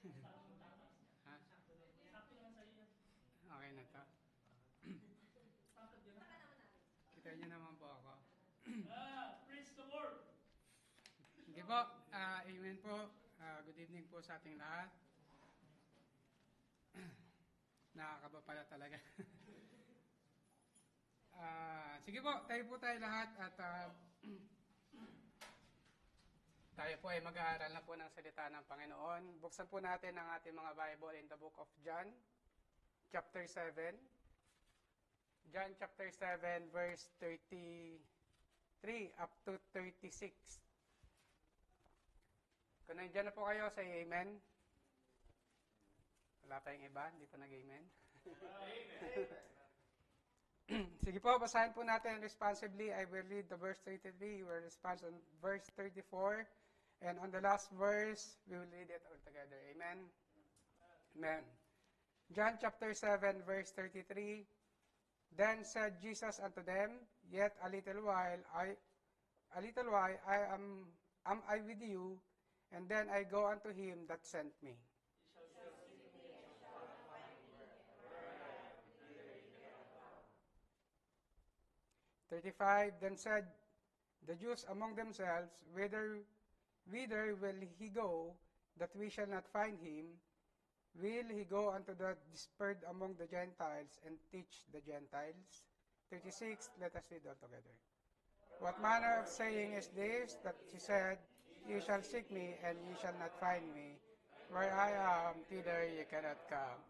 Ha? Okay na to. Kita niyo naman po ako. Praise the Lord! Hindi po. Amen po. Good evening po sa ating lahat. Nakakaba pala talaga. Sige po, tayo lahat at tayo po ay mag-aaral na po ng salita ng Panginoon. Buksan po natin ang ating mga Bible in the book of John, chapter 7. John chapter 7, verse 33 up to 36. Kung nandiyan na po kayo, say amen. Wala pa yung iba, hindi pa nag-amen. Sige po, basahin po natin responsibly. I will read the verse 33, you will respond on verse 34. And on the last verse, we will read it all together. Amen? Amen. John chapter 7, verse 33. Then said Jesus unto them, Yet a little while am I with you, and then I go unto him that sent me. 35. Then said the Jews among themselves, Whither will he go, that we shall not find him? Will he go unto the dispersed among the Gentiles, and teach the Gentiles? 36. Let us read all together. What manner of saying is this, that he said, Ye shall seek me, and ye shall not find me. Where I am, thither ye cannot come.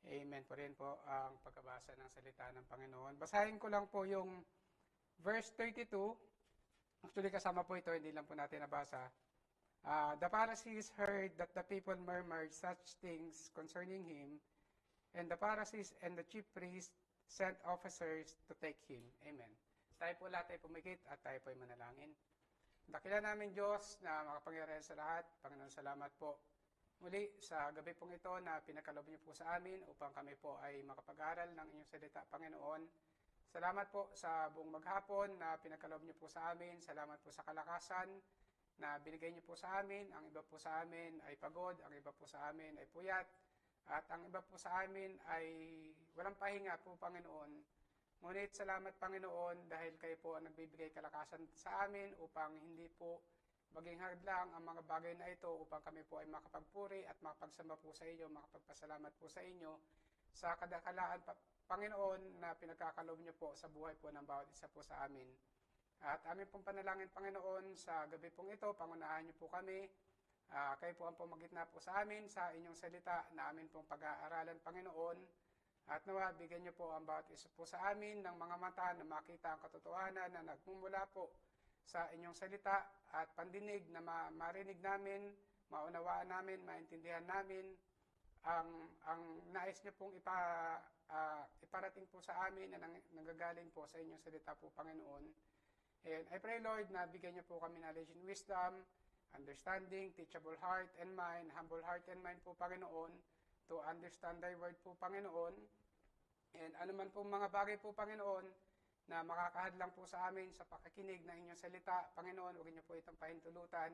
Amen po rin po ang pagkabasa ng salita ng Panginoon. Basahin ko lang po yung verse 32. Actually, kasama po ito, hindi lang po natin nabasa. The Pharisees heard that the people murmured such things concerning him, and the Pharisees and the chief priests sent officers to take him. Amen. Tayo po lahat ay pumikit at tayo po ay manalangin. Dakila namin Diyos na makapangyarihan sa lahat. Panginoon, salamat po muli sa gabi pong ito na pinakalob niyo po sa amin upang kami po ay makapag-aral ng inyong salita, Panginoon. Salamat po sa buong maghapon na pinakalob niyo po sa amin. Salamat po sa kalakasan na binigay niyo po sa amin. Ang iba po sa amin ay pagod, ang iba po sa amin ay puyat, at ang iba po sa amin ay walang pahinga po, Panginoon. Ngunit salamat, Panginoon, dahil kayo po ang nagbibigay kalakasan sa amin upang hindi po maging hadlang ang mga bagay na ito upang kami po ay makapagpuri at makapagsamba po sa inyo, makapagpasalamat po sa inyo sa kadakalaan, Panginoon, na pinagkakalob niyo po sa buhay po ng bawat isa po sa amin. At amin pong panalangin, Panginoon, sa gabi pong ito, pangunahan niyo po kami. Kayo po ang pumagitna po sa amin sa inyong salita na amin pong pag-aaralan, Panginoon. At nawa, bigyan niyo po ang bawat isa po sa amin ng mga mata na makita ang katotohanan na nagmumula po sa inyong salita at pandinig na marinig namin, maunawaan namin, maintindihan namin ang nais niyo pong iparating po sa amin na nanggagaling po sa inyong salita po, Panginoon. And I pray, Lord, na bigyan niyo po kami knowledge and wisdom, understanding, teachable heart and mind, humble heart and mind po, Panginoon, to understand thy word po, Panginoon. And anuman po mga bagay po, Panginoon, na makakahadlang po sa amin sa pakikinig ng inyong salita, Panginoon, huwag niyo po itong pahintulutan.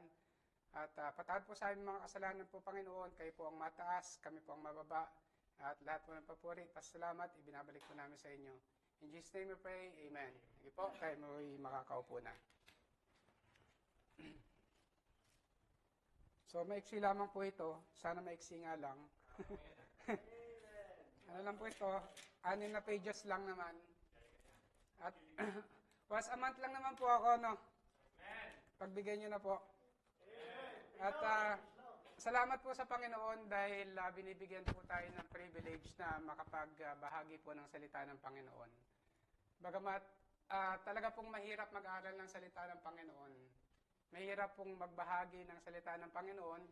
At patawad po sa aming mga kasalanan po, Panginoon, kayo po ang mataas, kami po ang mababa, at lahat po ng papuri, pasalamat, ibinabalik po namin sa inyo. In Jesus' name we pray, amen. Sige po, tayo mo'y makakaupo na. So, maiksi lamang po ito. Sana maiksi nga lang. Ano lang po ito? 6 na pages lang naman. At once a month lang naman po ako, no? Pagbigay nyo na po. At salamat po sa Panginoon dahil binibigyan po tayo ng privilege na makapagbahagi po ng salita ng Panginoon. Bagamat talaga pong mahirap mag-aral ng salita ng Panginoon, mahirap pong magbahagi ng salita ng Panginoon,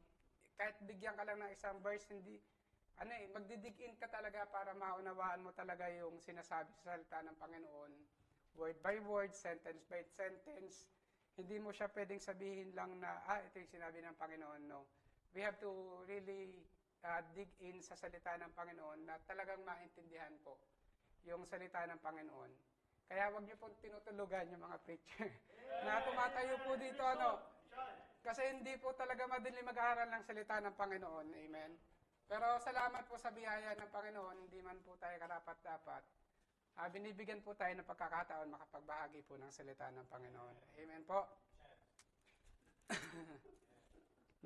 kahit bigyan ka lang ng isang verse, magdidig in ka talaga para maunawaan mo talaga yung sinasabi sa salita ng Panginoon. Word by word, sentence by sentence. Hindi mo siya pwedeng sabihin lang na, ito yung sinabi ng Panginoon. No. We have to really dig in sa salita ng Panginoon na talagang maintindihan po yung salita ng Panginoon. Kaya wag niyo pong tinutulugan yung mga preacher na tumatayo po dito, Kasi hindi po talaga madali mag-aaral ng salita ng Panginoon. Amen? Pero salamat po sa biyaya ng Panginoon, hindi man po tayo karapat-dapat. Binibigyan po tayo ng pagkakataon makapagbahagi po ng salita ng Panginoon. Amen po.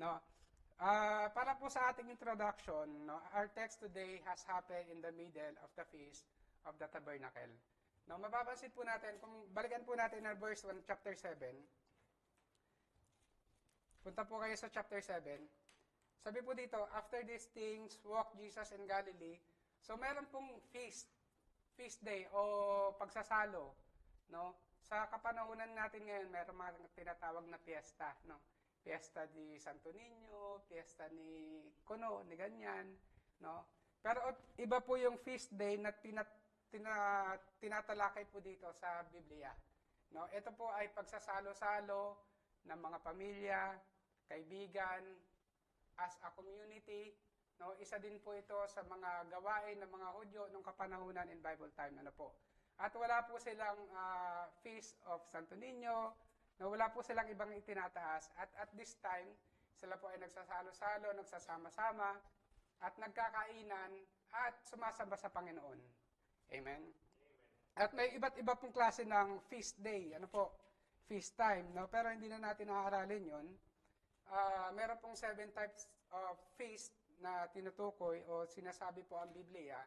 No. Para po sa ating introduction, no, our text today has happened in the middle of the Feast of the Tabernacle. No, mapapansin po natin, kung balikan po natin ang verse 1, chapter 7. Punta po kayo sa chapter 7. Sabi po dito, after these things, walked Jesus in Galilee. So meron pong feast day o pagsasalo, no? Sa kapanahunan natin ngayon, meron mga tinatawag na fiesta, no? Fiesta ni Santo Niño, fiesta ni Kuno, ni ganyan, no? Pero iba po yung feast day na tinatalakay po dito sa Biblia, no? Ito po ay pagsasalo-salo ng mga pamilya, kaibigan, as a community, no? Isa din po ito sa mga gawain ng mga Hudyo nung kapanahunan in Bible time, ano po. At wala po silang Feast of Santo Niño, no? Wala po silang ibang itinataas. At this time, sila po ay nagsasalo-salo, nagsasama-sama, at nagkakainan, at sumasamba sa Panginoon. Amen? At may iba't iba pong klase ng feast day, ano po, feast time, no? Pero hindi na natin aaralin yon. Meron pong 7 types of feast na tinutukoy o sinasabi po ang Biblia.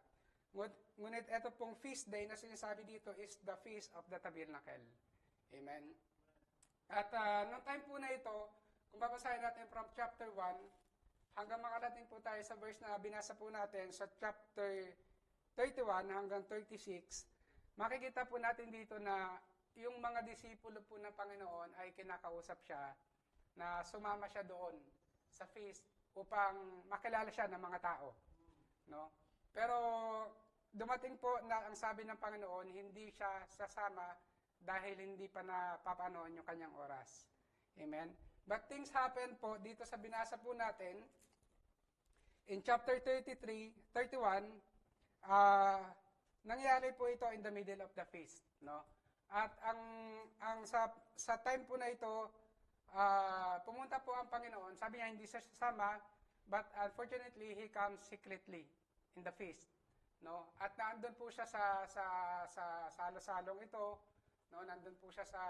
Ngunit ito pong feast day na sinasabi dito is the Feast of the Tabernacle. Amen? At noong time po na ito, kung babasahin natin from chapter 1, hanggang makarating po tayo sa verse na binasa po natin sa chapter 31 hanggang 36, makikita po natin dito na yung mga disipulo po ng Panginoon ay kinakausap siya na sumama siya doon sa feast upang makilala siya ng mga tao, no? Pero dumating po na ang sabi ng Panginoon, hindi siya sasama dahil hindi pa napapanoon yung kanyang oras. Amen? But things happen po dito sa binasa po natin in chapter 31, nangyari po ito in the middle of the feast, no? At ang sa time po na ito, pumunta po ang Panginoon. Sabi niya, hindi siya sasama, but unfortunately, he comes secretly in the feast, no? At naandun po siya sa salo-salong ito, no? Nandun po siya sa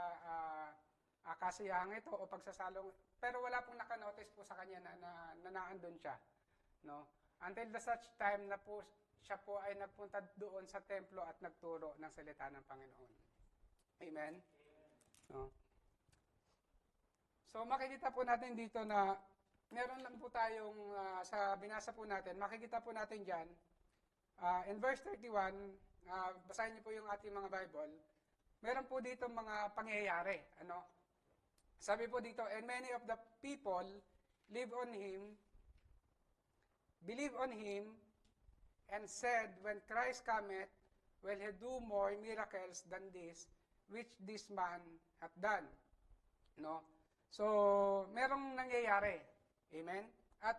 kasiyahang ito o pagsasalong, pero wala pong nakanotice po sa kanya na naandun siya, no? Until the such time na po siya po ay nagpunta doon sa templo at nagturo ng salita ng Panginoon. Amen? No? So makikita po natin dito na meron lang po tayong, sa binasa po natin, makikita po natin dyan, in verse 31, basahin niyo po yung ating mga Bible, meron po dito mga pangyayari. Ano? Sabi po dito, and many of the people believe on him, and said, when Christ cometh, will he do more miracles than this, which this man hath done. No? So, merong nangyayari. Amen? At,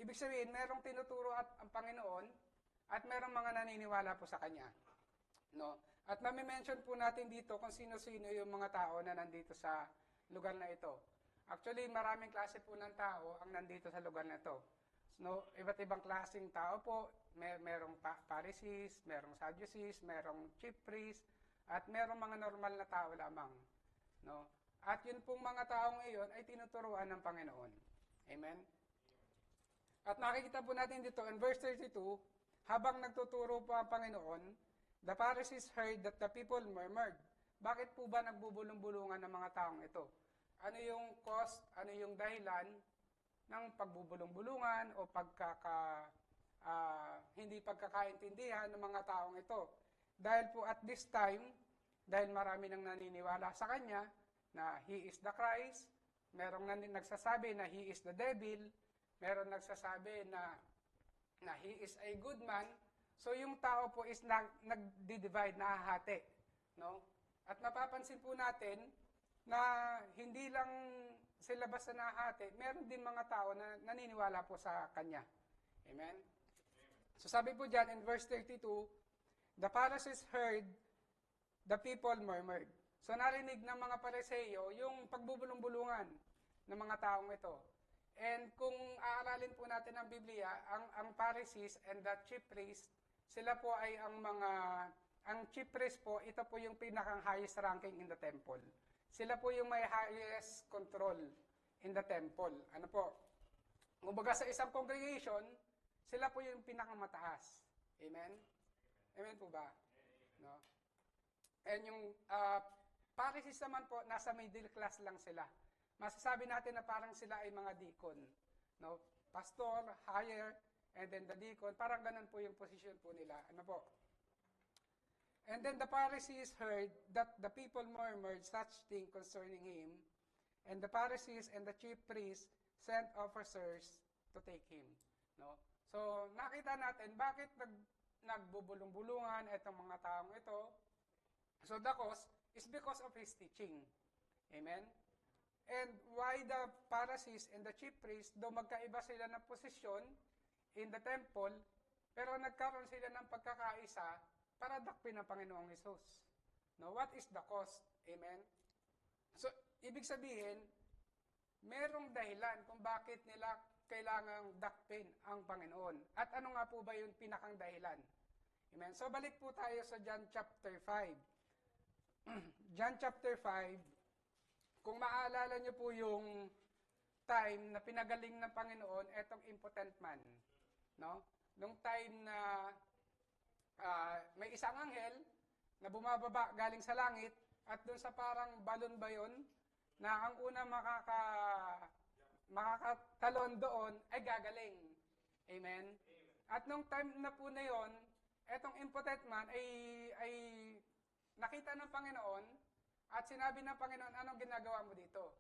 ibig sabihin, merong tinuturo at ang Panginoon, at merong mga naniniwala po sa Kanya. No? At mamimension po natin dito kung sino-sino yung mga tao na nandito sa lugar na ito. Actually, maraming klase po ng tao ang nandito sa lugar na ito. No, iba't ibang klaseng tao po, merong Pharisees, merong Sadducees, merong chief priests, at merong mga normal na tao lamang. No? At yun pong mga taong iyon ay tinuturuan ng Panginoon. Amen? At nakikita po natin dito in verse 32, habang nagtuturo po ang Panginoon, the Pharisees heard that the people murmured. Bakit po ba nagbubulong-bulungan ng mga taong ito? Ano yung cause, ano yung dahilan ng pagbubulong-bulungan o hindi pagkakaintindihan ng mga taong ito. Dahil po at this time, dahil marami nang naniniwala sa Kanya na He is the Christ, merong nagsasabi na He is the devil, merong nagsasabi na He is a good man, so yung tao po is nag-divide, nahahati. No? At mapapansin po natin na hindi lang sila basta nahati, meron din mga tao na naniniwala po sa Kanya. Amen? So sabi po dyan in verse 32, the Pharisees heard, the people murmured. So narinig ng mga Pariseo yung pagbubulong-bulungan ng mga taong ito. And kung aaralin po natin ang Biblia, ang Pharisees and the chief priest, sila po ay ang chief priest po, ito po yung pinakang highest ranking in the temple. Sila po yung may highest control in the temple. Ano po? Kumbaga sa isang congregation, sila po yung pinakamataas. Amen? Amen po ba? No? And yung Pharisees naman po, nasa middle class lang sila. Masasabi natin na parang sila ay mga deacon. No? Pastor, higher, and then the deacon. Parang ganun po yung position po nila. Ano po? And then the Pharisees heard that the people murmured such thing concerning him, and the Pharisees and the chief priests sent officers to take him. No? So, nakita natin bakit nagbubulong-bulungan itong mga taong ito. So, the cause is because of his teaching. Amen? And why the Pharisees and the chief priests, though magkaiba sila ng posisyon in the temple, pero nagkaroon sila ng pagkakaisa para dakpin ang Panginoong Hesus. No, what is the cause? Amen? So, ibig sabihin, merong dahilan kung bakit nila kailangang dakpin ang Panginoon. At ano nga po ba yung pinakang dahilan? Amen? So, balik po tayo sa John chapter 5. John chapter 5, kung maaalala nyo po yung time na pinagaling ng Panginoon, etong impotent man. No? Nung time na may isang anghel na bumababa galing sa langit at dun sa parang balon ba yun, na ang una makakatalon doon ay gagaling. Amen? At nung time na po na yun, etong impotent man ay nakita ng Panginoon at sinabi ng Panginoon, anong ginagawa mo dito?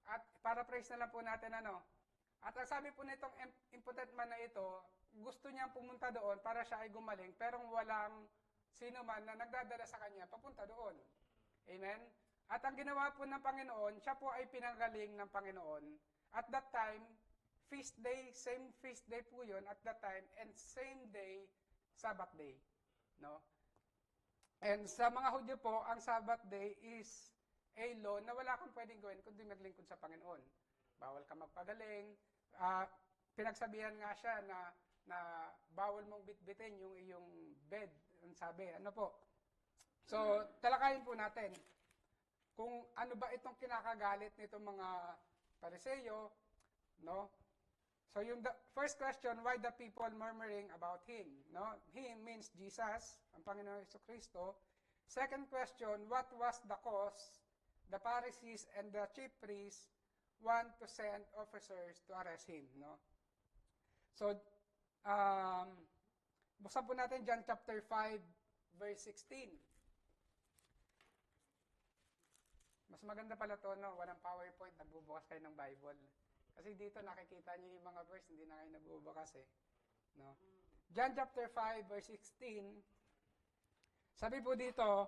At paraphrase na lang po natin At ang sabi po nitong impotent man na ito, gusto niyang pumunta doon para siya ay gumaling, pero walang sino man na nagdadala sa kanya papunta doon. Amen? At ang ginawa po ng Panginoon, siya po ay pinanggaling ng Panginoon. At that time, feast day, same feast day po yun at that time, and same day, Sabbath day. No? And sa mga Hudyo po, ang Sabbath day is a law na wala kang pwedeng gawin kundi maglingkod sa Panginoon. Bawal ka magpagaling. Pinagsabihan nga siya na bawal mong bitbitin yung iyong bed. Ang sabi, ano po? So, talakayin po natin kung ano ba itong kinakagalit nitong mga Pariseo, no? So, yung first question, why the people murmuring about him? No? Him means Jesus, ang Panginoon Jesucristo. Second question, what was the cause the Pharisees and the chief priests want to send officers to arrest him? No? So, buksan po natin John chapter 5, verse 16. Mas maganda pala to, no? Walang PowerPoint, nagbubukas kayo ng Bible. Kasi dito nakikita niyo yung mga verse, hindi na kayo nagbubukas eh. No? John chapter 5, verse 16, sabi po dito,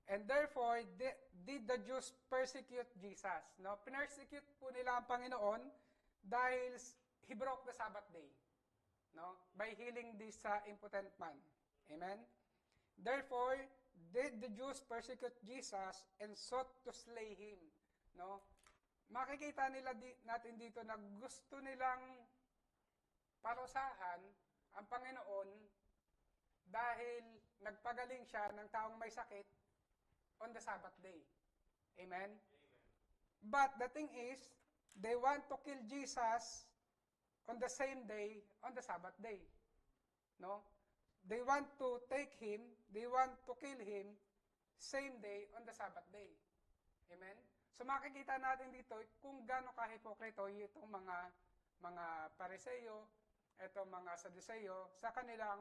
and therefore did the Jews persecute Jesus. No? Pinersecute po nila ang Panginoon dahil he broke the Sabbath day. No? By healing this impotent man. Amen? Therefore, did the Jews persecute Jesus and sought to slay him. No? Makikita natin dito na gusto nilang parusahan ang Panginoon dahil nagpagaling siya ng taong may sakit on the Sabbath day. Amen? But the thing is, they want to kill Jesus on the same day, on the Sabbath day. No? They want to take him, they want to kill him same day on the Sabbath day. Amen? So makikita natin dito kung gaano kahipokrito itong mga Pariseo, itong mga Saduseo sa kanilang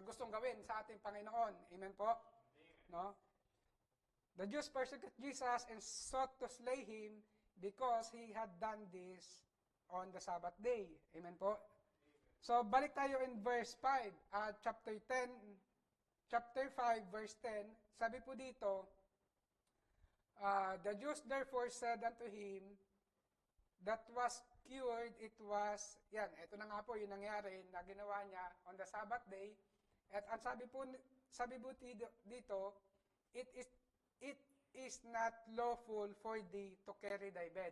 gustong gawin sa ating Panginoon. Amen po? Amen. No? The Jews persecuted Jesus and sought to slay him because he had done this on the Sabbath day. Amen po? So balik tayo in verse 5, chapter 5, verse 10. Sabi po dito, the Jews therefore said unto him, that was cured, it was, ito na nga po yung nangyari na ginawa niya on the Sabbath day. At ang sabi po dito, it is not lawful for thee to carry thy bed.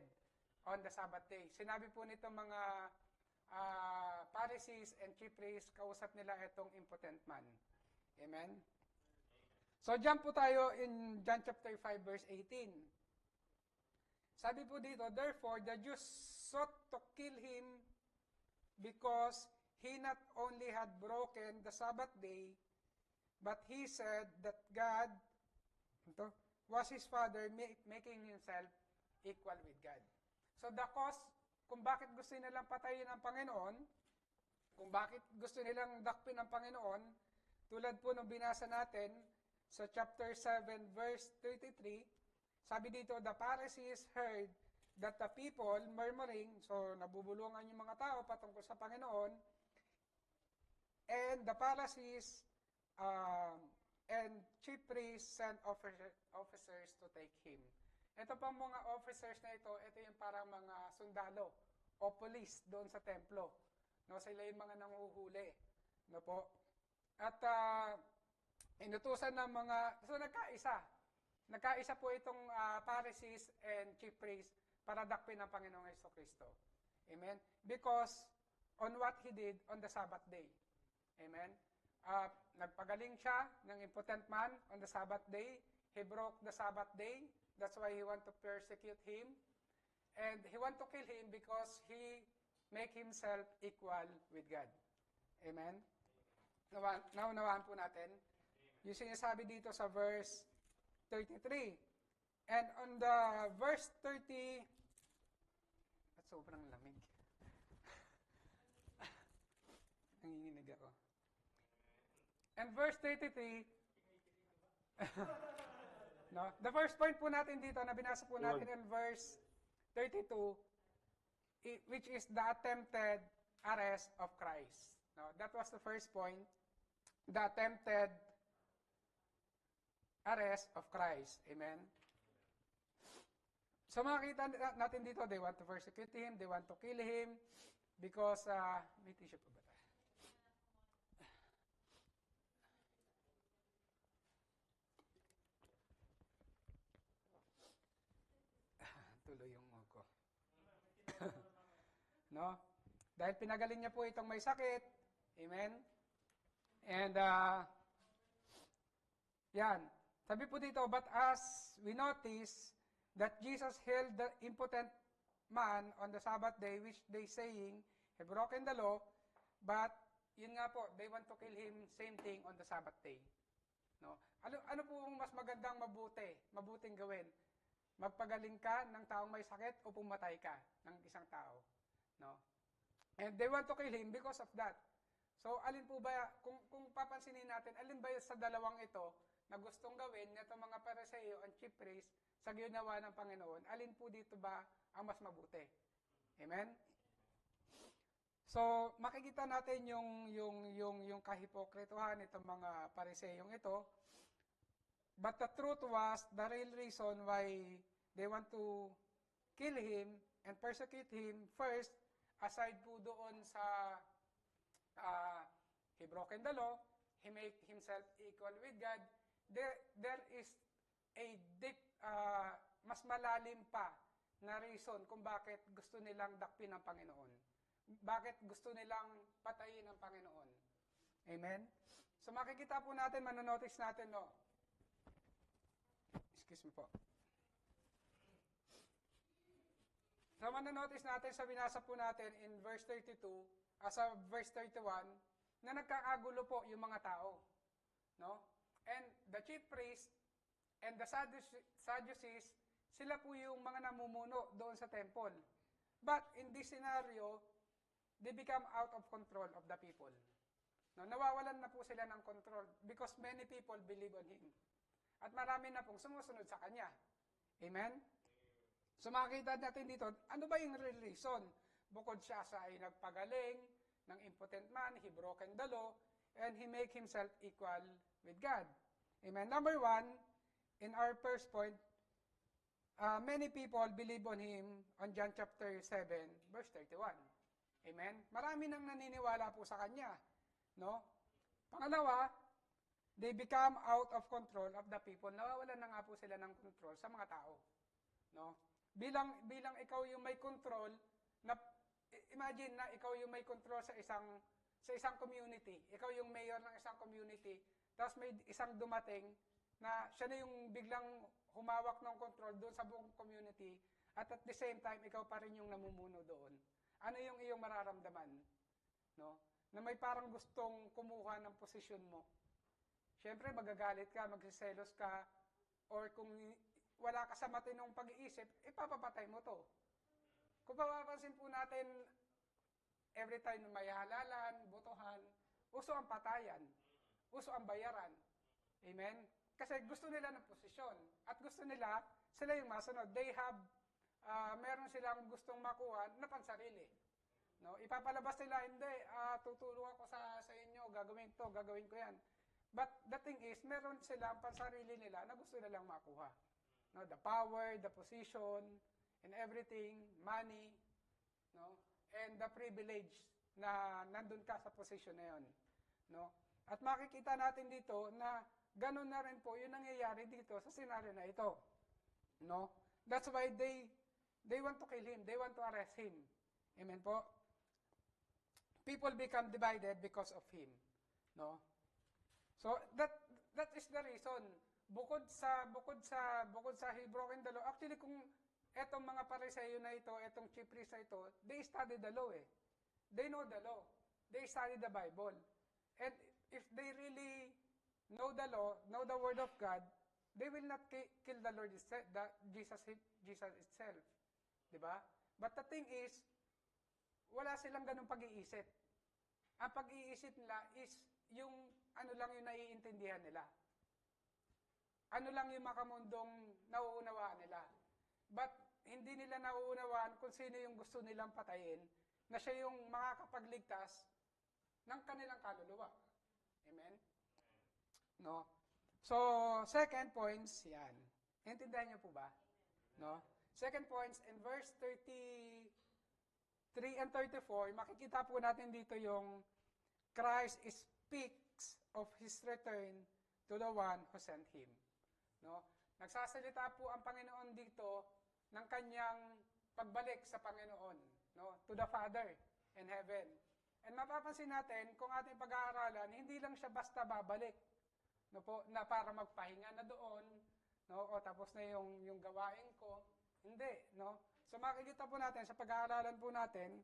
on the Sabbath day. Sinabi po nito mga Pharisees and chief priests, kausap nila itong impotent man. Amen? So, jump po tayo in John chapter 5, verse 18. Sabi po dito, therefore, the Jews sought to kill him because he not only had broken the Sabbath day, but he said that God was his father, making himself equal with God. So the cause kung bakit gusto nilang patayin ang Panginoon, kung bakit gusto nilang dakpin ang Panginoon, tulad po nung binasa natin sa chapter 7, verse 33, sabi dito, the Pharisees heard that the people murmuring, so nabubulungan yung mga tao patungkol sa Panginoon, and the Pharisees and chief priests sent officers to take him. Ito pang mga officers na ito yung parang mga sundalo o police doon sa templo. No, sila yung mga nanguhuli. No po? At inutusan ng mga, so nagkaisa. Nagkaisa po itong Pharisees and chief priests para dakpin ang Panginoong Jesucristo. Amen? Because on what he did on the Sabbath day. Amen? Nagpagaling siya ng impotent man on the Sabbath day. He broke the Sabbath day. That's why he want to persecute him. And he want to kill him because he make himself equal with God. Amen? Naunawaan po natin. Yung sinasabi dito sa verse 33. And on the verse 30, at sobrang lamig. Nanginginig ako. And verse 33, no? The first point po natin dito, na binasa po natin in verse 32, which is the attempted arrest of Christ. No? That was the first point, the attempted arrest of Christ. Amen? So makikita natin dito, they want to persecute him, they want to kill him, because, may tissue pa ba tayo? Tuloy yung ko. No? Dahil pinagaling niya po itong may sakit. Amen? And, yan. Sabi po dito, but as we notice that Jesus healed the impotent man on the Sabbath day, which they saying, he broken the law, but, yun nga po, they want to kill him, same thing on the Sabbath day. No? Ano po mas magandang mabuting gawin? Magpagaling ka ng taong may sakit o pumatay ka ng isang tao. No? And they want to kill him because of that. So, alin po ba, kung papansinin natin, alin ba sa dalawang ito na gustong gawin nito mga Pariseo and chief priest sa ginawa ng Panginoon, alin po dito ba ang mas mabuti? Amen? So, makikita natin yung kahipokrituhan nitong mga Pariseong ito. But the truth was, the real reason why they want to kill him and persecute him, first, aside po doon sa he broken the law, he made himself equal with God, there is a deep, mas malalim pa na reason kung bakit gusto nilang dakpin ang Panginoon. Bakit gusto nilang patayin ang Panginoon. Amen? So makikita po natin, manonotice natin, no? Excuse me po. So, manonotice natin sa binasa po natin in verse 32, sa verse 31, na nagkakagulo po yung mga tao. No? And the chief priest and the Sadducees, sila po yung mga namumuno doon sa temple. But in this scenario, they become out of control of the people. No? Nawawalan na po sila ng control because many people believe on him. At marami na pong sumusunod sa kanya. Amen? So makikita natin dito, ano ba yung real reason? Bukod siya sa ay nagpagaling ng impotent man, he broken the law, and he make himself equal with God. Amen? Number one, in our first point, many people believe on him on John chapter 7, verse 31. Amen? Marami nang naniniwala po sa kanya. No? Pangalawa, they become out of control of the people. Nawawalan na nga po sila ng control sa mga tao. No? bilang ikaw yung may control na imagine na ikaw yung may control sa isang community. Ikaw yung mayor ng isang community. Tapos may isang dumating na siya na yung biglang humawak ng control doon sa buong community at the same time ikaw pa rin yung namumuno doon. Ano yung iyong mararamdaman? No? Na may parang gustong kumuha ng posisyon mo. Siyempre magagalit ka, magsiselos ka, or kung wala ka sa matinong pag-iisip, ipapapatay mo to. Kung papapansin po natin, every time may halalan, botohan, uso ang patayan, uso ang bayaran. Amen? Kasi gusto nila ng posisyon. At gusto nila, sila yung masunod. They have, meron silang gustong makuha na pansarili. No? Ipapalabas nila, hindi, tutulong ako sa inyo, gagawin to, gagawin ko yan. But the thing is, meron silang pansarili nila na gusto nilang makuha. No? The power, the position, and everything, money, no? And the privilege na nandun ka sa position na yun. No? At makikita natin dito na ganun na rin po yung nangyayari dito sa scenario na ito. No? That's why they want to kill him. They want to arrest him. Amen po? People become divided because of him. No? So that is the reason. Bukod sa he broken the law. Actually, kung etong mga Pariseyo na ito, etong chief priest na ito, they study the law eh. They know the law. They study the Bible. And if they really know the law, know the word of God, they will not kill the Lord Jesus itself. Diba? But the thing is, wala silang ganung pag-iisip. Ang pag-iisip nila is yung ano lang yung naiintindihan nila. Ano lang yung makamundong nauunawaan nila. But hindi nila nauunawaan kung sino yung gusto nilang patayin na siya yung makakapagligtas ng kanilang kaluluwa. Amen? No? So, second points, yan. Intindihan niyo po ba? No? Second points, in verse 33 and 34, makikita po natin dito yung Christ speaks of His return to the one who sent Him. No? Nagsasalita po ang Panginoon dito ng kanyang pagbalik sa Panginoon, no? To the Father in heaven. And mapapansin natin, kung ating pag-aaralan, hindi lang siya basta babalik, no po, na para magpahinga na doon, no? O tapos na yung gawain ko. Hindi, no? So makikita po natin sa pag-aaralan po natin,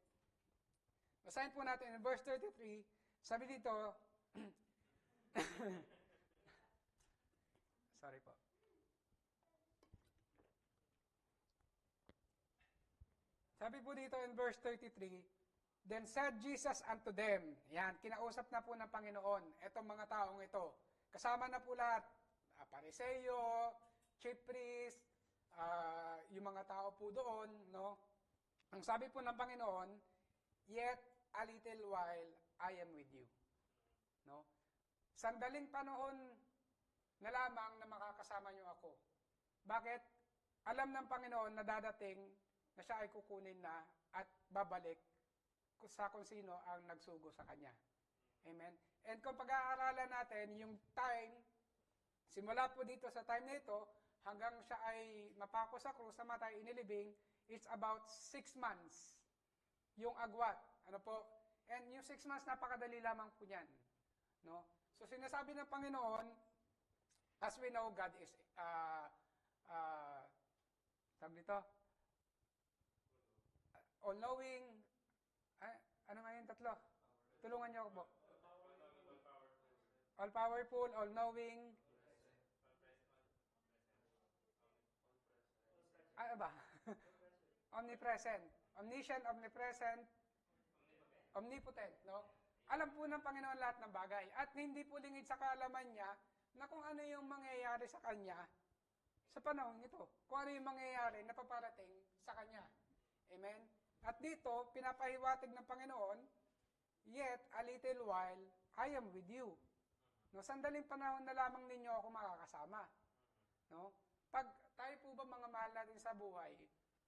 basahin po natin in verse 33, sabi dito, sorry po. Sabi po dito in verse 33, then said Jesus unto them, yan, kinausap na po ng Panginoon, etong mga taong ito. Kasama na po lahat, Pariseyo, chief priest, yung mga tao po doon, no? Ang sabi po ng Panginoon, yet a little while I am with you. No? Sandaling panahon na lamang na makakasama niyo ako. Bakit? Alam ng Panginoon na dadating na siya ay kukunin na at babalik sa kung sino ang nagsugo sa Kanya. Amen? And kung pag-aaralan natin, yung time, simula po dito sa time na ito, hanggang siya ay mapako sa krus, namatay, inilibing, it's about 6 months. Yung agwat. Ano po? And yung 6 months, napakadali lamang po niyan. No? So sinasabi ng Panginoon, as we know, God is, sabi dito, all-knowing, ano nga yung tatlo? Tulungan niyo ako po. All-powerful, all-knowing, ano ba? Omnipresent. Omniscient, omnipresent, omnipotent, no? Alam po ng Panginoon lahat ng bagay. At hindi po lingid sa kaalaman niya na kung ano yung mangyayari sa Kanya sa panahon ito. Kung ano yung mangyayari na paparating sa Kanya. Amen? At dito, pinapahiwatig ng Panginoon, yet a little while, I am with you. No, sandaling panahon na lamang ninyo ako makakasama. No? Pag tayo po ba mga mahal natin sa buhay,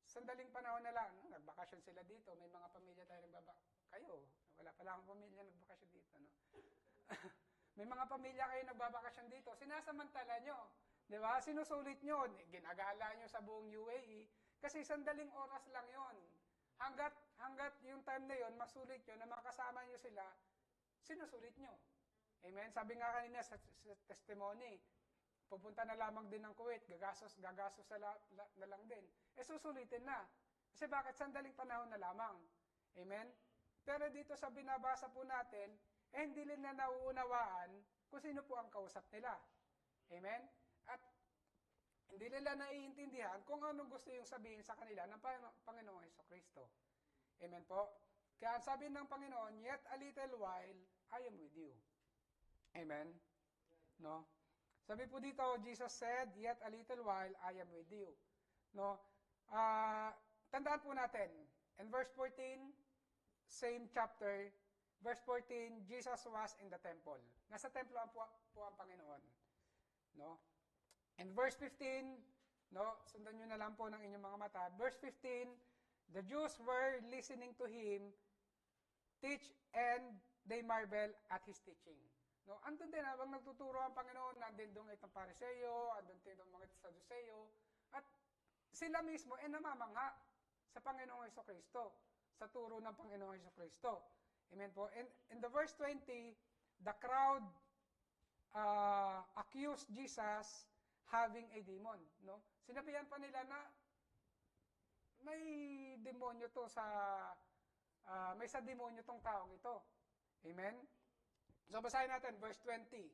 sandaling panahon na lang, no? Nagbakasyon sila dito, may mga pamilya tayo kayo, wala pala akong pamilya nagbakasyon dito. No? May mga pamilya kayo nagbabakasyon dito, sinasamantala nyo. Di ba? Sinusulit nyo, ginagala nyo sa buong UAE, Kasi sandaling oras lang yon. Hanggat yung time na yon, masulit nyo, na makasama nyo sila, sinusulit nyo. Amen? Sabi nga kanina sa testimony, pupunta na lamang din ng Kuwait, gagastos na lang din. Susulitin na. Kasi bakit? Sandaling panahon na lamang. Amen? Pero dito sa binabasa po natin, hindi nila nauunawaan kung sino po ang kausap nila. Amen? At hindi nila naiintindihan kung anong gusto yung sabihin sa kanila ng Panginoong Hesukristo. Amen po? Kaya sabi ng Panginoon, yet a little while, I am with you. Amen? No? Sabi po dito, Jesus said, yet a little while, I am with you. No? Tandaan po natin, in verse 14, same chapter, verse 14, Jesus was in the temple. Nasa templo po ang Panginoon. No? In verse 15, no, sundan nyo na lang po ng inyong mga mata. Verse 15, the Jews were listening to him teach and they marvel at his teaching. No, andun din habang nagtuturo ang Panginoon, nandun doon itong Pariseo, andun din itong mga Saduseo, at sila mismo namamangha sa Panginoong Hesukristo, sa turo ng Panginoong Hesukristo. Amen po. And in the verse 20, the crowd accused Jesus having a demon, no? Sinabihan pa nila na may demonyo to may sa demonyo tong taong ito. Amen? So basahin natin verse 20.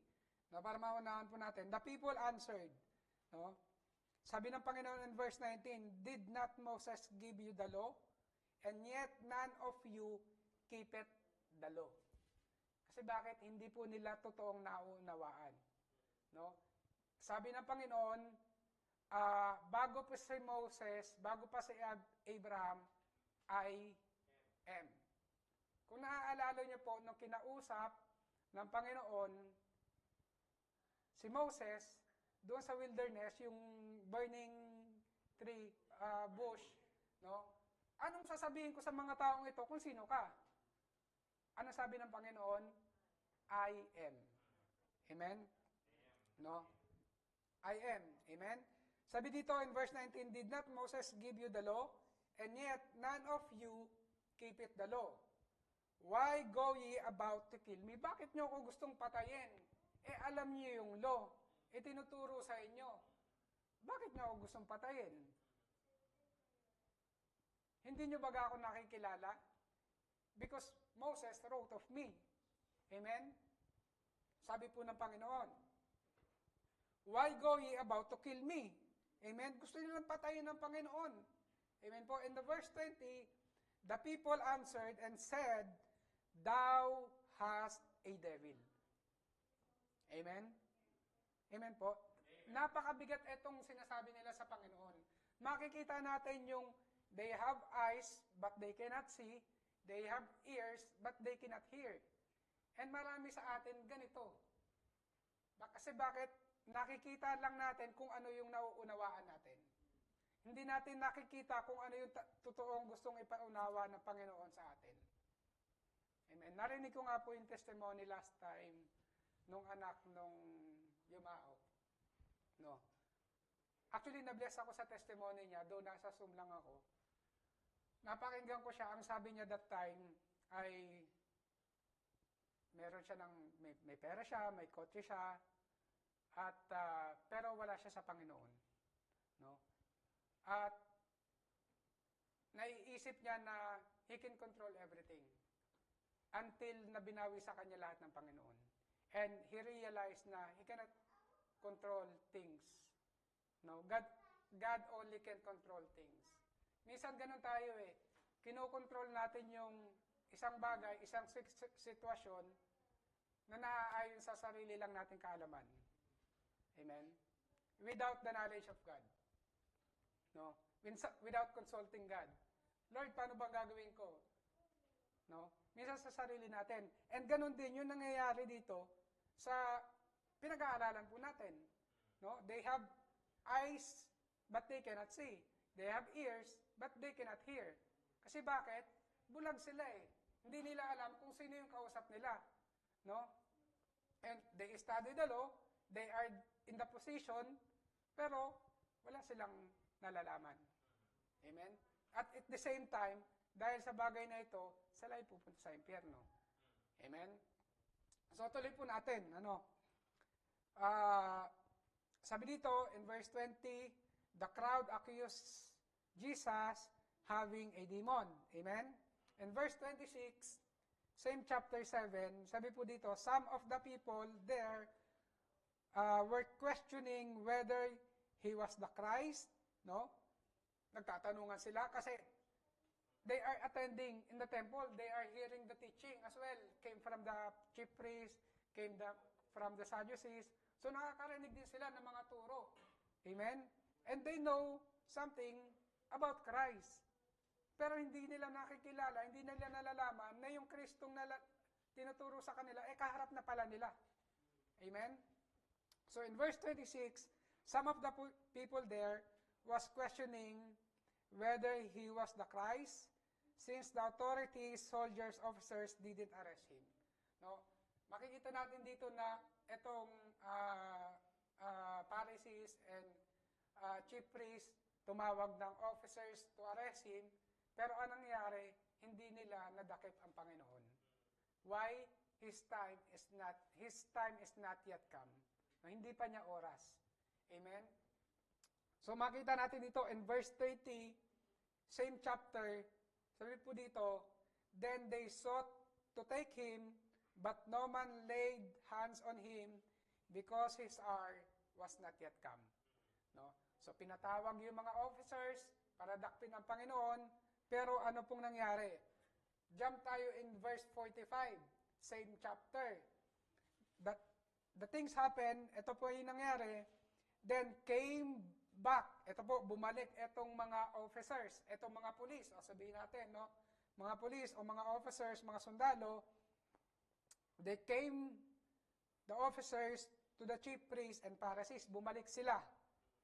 No, para maunahan po natin. The people answered, no? Sabi ng Panginoon in verse 19, did not Moses give you the law? And yet none of you keep it the law. Kasi bakit hindi po nila totoong naunawaan, no? Sabi ng Panginoon, bago pa si Moses, bago pa si Abraham, I am. Kung naaalala niyo po, nung kinausap ng Panginoon, si Moses, doon sa wilderness, yung burning tree, bush, no? Anong sasabihin ko sa mga taong ito kung sino ka? Ano sabi ng Panginoon? I am. Amen? No? I am. Amen? Sabi dito in verse 19, did not Moses give you the law? And yet none of you keep it the law. Why go ye about to kill me? Bakit nyo ako gustong patayin? Alam niyo yung law. Tinuturo sa inyo. Bakit nyo ako gustong patayin? Hindi nyo ba ako nakikilala? Because Moses wrote of me. Amen? Sabi po ng Panginoon, why go ye about to kill me? Amen? Gusto nilang patayin ng Panginoon. Amen po. In the verse 20, the people answered and said, thou hast a devil. Amen? Amen po. Amen. Napakabigat itong sinasabi nila sa Panginoon. Makikita natin yung they have eyes but they cannot see. They have ears but they cannot hear. And marami sa atin ganito. Kasi bakit? Nakikita lang natin kung ano yung nauunawaan natin. Hindi natin nakikita kung ano yung totoong gustong ipaunawa ng Panginoon sa atin. Amen. Narinig ko nga po yung testimony last time nung anak nung Yumao. No. Actually, na-bless ako sa testimony niya, though nasa Zoom lang ako. Napakinggan ko siya, ang sabi niya that time ay meron siya may pera siya, may kotse siya, at pero wala siya sa Panginoon, no? At naiisip niya na he can control everything until nabinawi sa kanya lahat ng Panginoon. And he realized na he cannot control things. No, God only can control things. Minsan ganun tayo kinokontrol natin yung isang bagay, isang sitwasyon na naaayon sa sarili lang nating kaalaman. Amen? Without the knowledge of God. No? Without consulting God. Lord, paano ba gagawin ko? No? Minsan sa sarili natin. And ganun din yung nangyayari dito sa pinag-aaralan po natin. No? They have eyes, but they cannot see. They have ears, but they cannot hear. Kasi bakit? Bulag sila Hindi nila alam kung sino yung kausap nila. No? And they study the law, they are in the position, pero wala silang nalalaman. Amen? At at the same time, dahil sa bagay na ito, sila ay pupunta sa impyerno. Amen? So tuloy po natin, sabi dito in verse 20, the crowd accused Jesus having a demon. Amen? In verse 26, same chapter 7, sabi po dito, some of the people there were questioning whether he was the Christ, no? Nagtatanungan sila kasi they are attending in the temple, they are hearing the teaching as well. Came from the chief priest, from the Sadducees. So nakakarinig din sila ng mga turo. Amen? And they know something about Christ. Pero hindi nila nakikilala, hindi nila nalalaman na yung Kristong tinuturo sa kanila, kaharap na pala nila. Amen? So in verse 26, some of the people there was questioning whether he was the Christ, since the authorities, soldiers, officers didn't arrest him. No? Makikita natin dito na itong Pharisees and chief priests tumawag ng officers to arrest him, pero anong nangyari? Hindi nila nadakip ang Panginoon. Why? His time is not yet come. No, hindi pa niya oras. Amen? So makita natin dito in verse 30, same chapter, sabi po dito, then they sought to take him, but no man laid hands on him because his hour was not yet come. No? So pinatawag yung mga officers para dakpin ang Panginoon, pero ano pong nangyari? Jump tayo in verse 45, same chapter. The things happen, ito po yung nangyari, then came back, ito po, bumalik itong mga officers, itong mga pulis, o sabihin natin, no? Mga pulis o mga officers, mga sundalo, they came, the officers, to the chief priests and Pharisees, bumalik sila.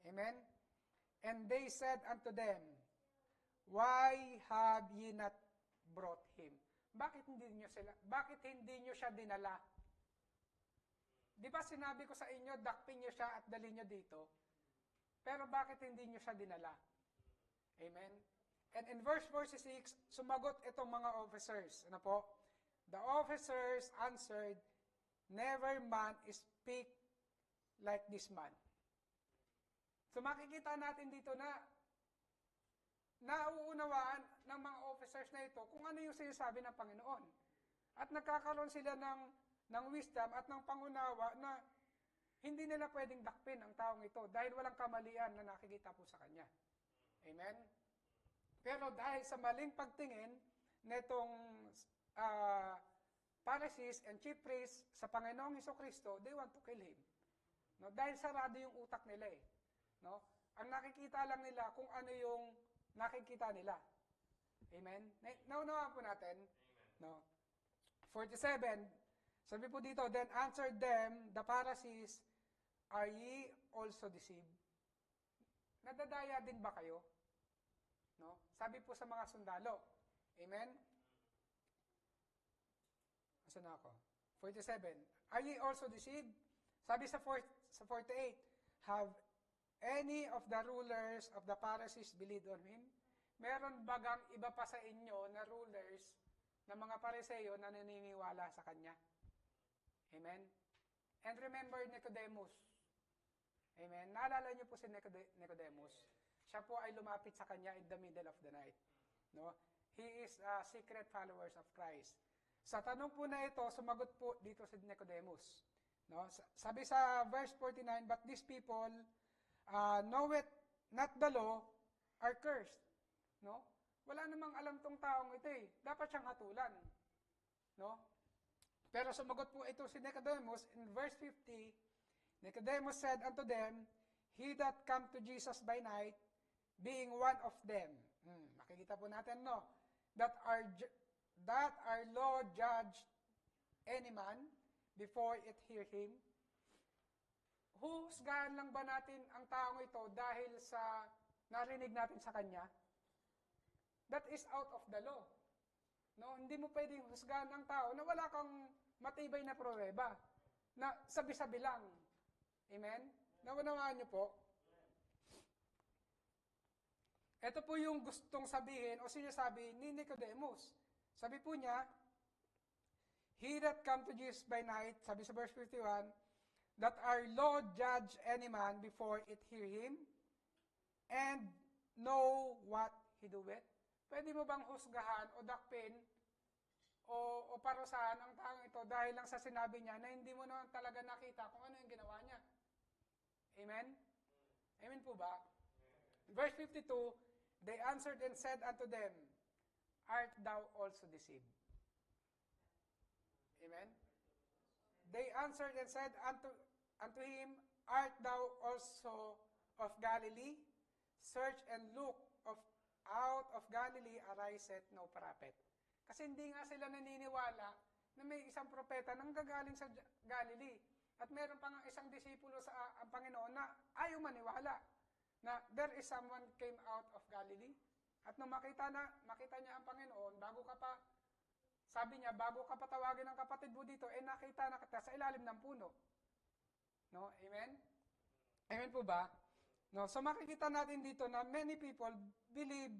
Amen? And they said unto them, why have ye not brought him? Bakit hindi nyo siya dinala? Di ba sinabi ko sa inyo, dakpin nyo siya at dalhin nyo dito? Pero bakit hindi nyo siya dinala? Amen? And in verse 46, sumagot itong mga officers. Ano po? The officers answered, never man speak like this man. So makikita natin dito na nauunawaan ng mga officers na ito kung ano yung sinasabi ng Panginoon. At nagkakaroon sila ng wisdom at ng pangunawa na hindi nila pwedeng dakpin ang taong ito dahil walang kamalian na nakikita po sa kanya. Amen? Pero dahil sa maling pagtingin netong Pharisees and chief priests sa Panginoong Hesukristo, they want to kill him. No? Dahil sarado yung utak nila eh. No? Ang nakikita lang nila kung ano yung nakikita nila. Amen? Naunawaan po natin. Amen. No? 47, sabi po dito, then answered them, the Pharisees, are ye also deceived? Nadadaya din ba kayo? No? Sabi po sa mga sundalo. Amen? Asan na ako? 47, are ye also deceived? Sabi sa 48, have any of the rulers of the Pharisees believed on him? Meron bagang iba pa sa inyo na rulers na mga Pariseo na naniniwala sa kanya? Amen? And remember Nicodemus. Amen? Naalala niyo po si Nicodemus. Siya po ay lumapit sa kanya in the middle of the night. No? He is a secret followers of Christ. Sa tanong po na ito, sumagot po dito si Nicodemus. No? Sabi sa verse 49, but these people knoweth not the law, are cursed. No? Wala namang alam tong taong ito eh. Dapat siyang hatulan. No? Pero sumagot po ito si Nicodemus in verse 50, Nicodemus said unto them, he that come to Jesus by night, being one of them. Makikita po natin, no? That our law judged any man before it hear him. Huhusgahan lang ba natin ang taong ito dahil sa narinig natin sa kanya? That is out of the law. No, hindi mo pwedeng husgahan ng tao na wala kang matibay na pruweba, na sabi-sabi lang. Amen? Naunawaan niyo po? Ito po yung gustong sabihin o sinasabi ni Nicodemus. Sabi po niya, He that come to Jesus by night, sabi sa verse 51, that our Lord judge any man before it hear him, and know what he doeth. Pwede mo bang husgahan o dakpin o parusahan ang taong ito dahil lang sa sinabi niya na hindi mo naman talaga nakita kung ano yung ginawa niya? Amen? Amen po ba? Verse 52, they answered and said unto them, Art thou also deceived? Amen? They answered and said unto him, Art thou also of Galilee? Search and look, out of Galilee ariseth no prophet. Kasi hindi nga sila naniniwala na may isang propeta nang gagaling sa Galilee. At meron pang isang disipulo sa ang Panginoon na ayaw maniwala na there is someone came out of Galilee. At nung makita niya ang Panginoon, sabi niya, bago ka patawagin ng kapatid mo dito, nakita na kita sa ilalim ng puno. No? Amen? Amen po ba? No? So makikita natin dito na many people believe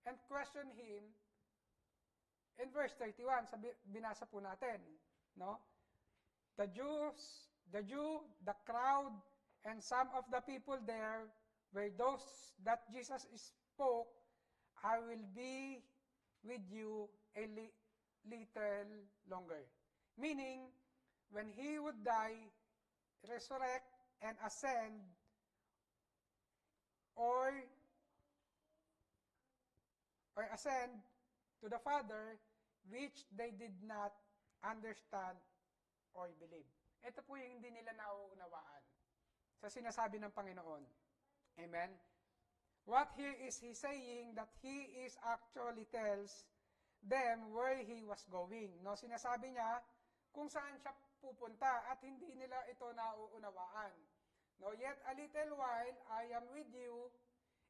and question him in verse 31. Binasa po natin. No? The Jew, the crowd, and some of the people there were those that Jesus spoke, I will be with you a little longer. Meaning, when he would die, resurrect, and ascend, or ascend to the Father, which they did not understand or believe. Ito po yung hindi nila nauunawaan sa sinasabi ng Panginoon. Amen? What here is he saying that he is actually tells them where he was going. No, sinasabi niya kung saan siya pupunta at hindi nila ito nauunawaan. No, yet a little while I am with you,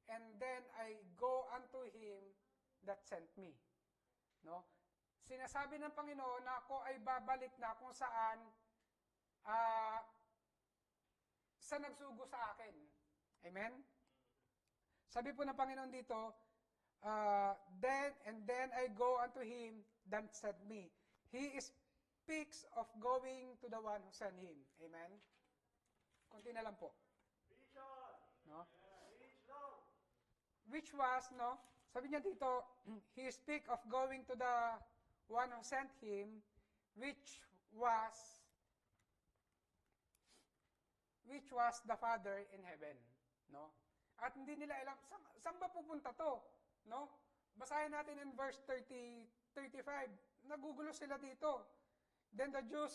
and then I go unto him that sent me. No? Sinasabi ng Panginoon na ako ay babalik na kung saan sa nagsugo sa akin. Amen? Sabi po ng Panginoon dito, then I go unto him that sent me. He speaks of going to the one who sent him. Amen? Kunti na lang po. No? Which was, no? Sabi niya dito, he speak of going to the one who sent him, which was the Father in heaven. No? At hindi nila alam, saan ba pupunta to? No? Basahin natin in verse 35. Nagugulo sila dito. Then the Jews,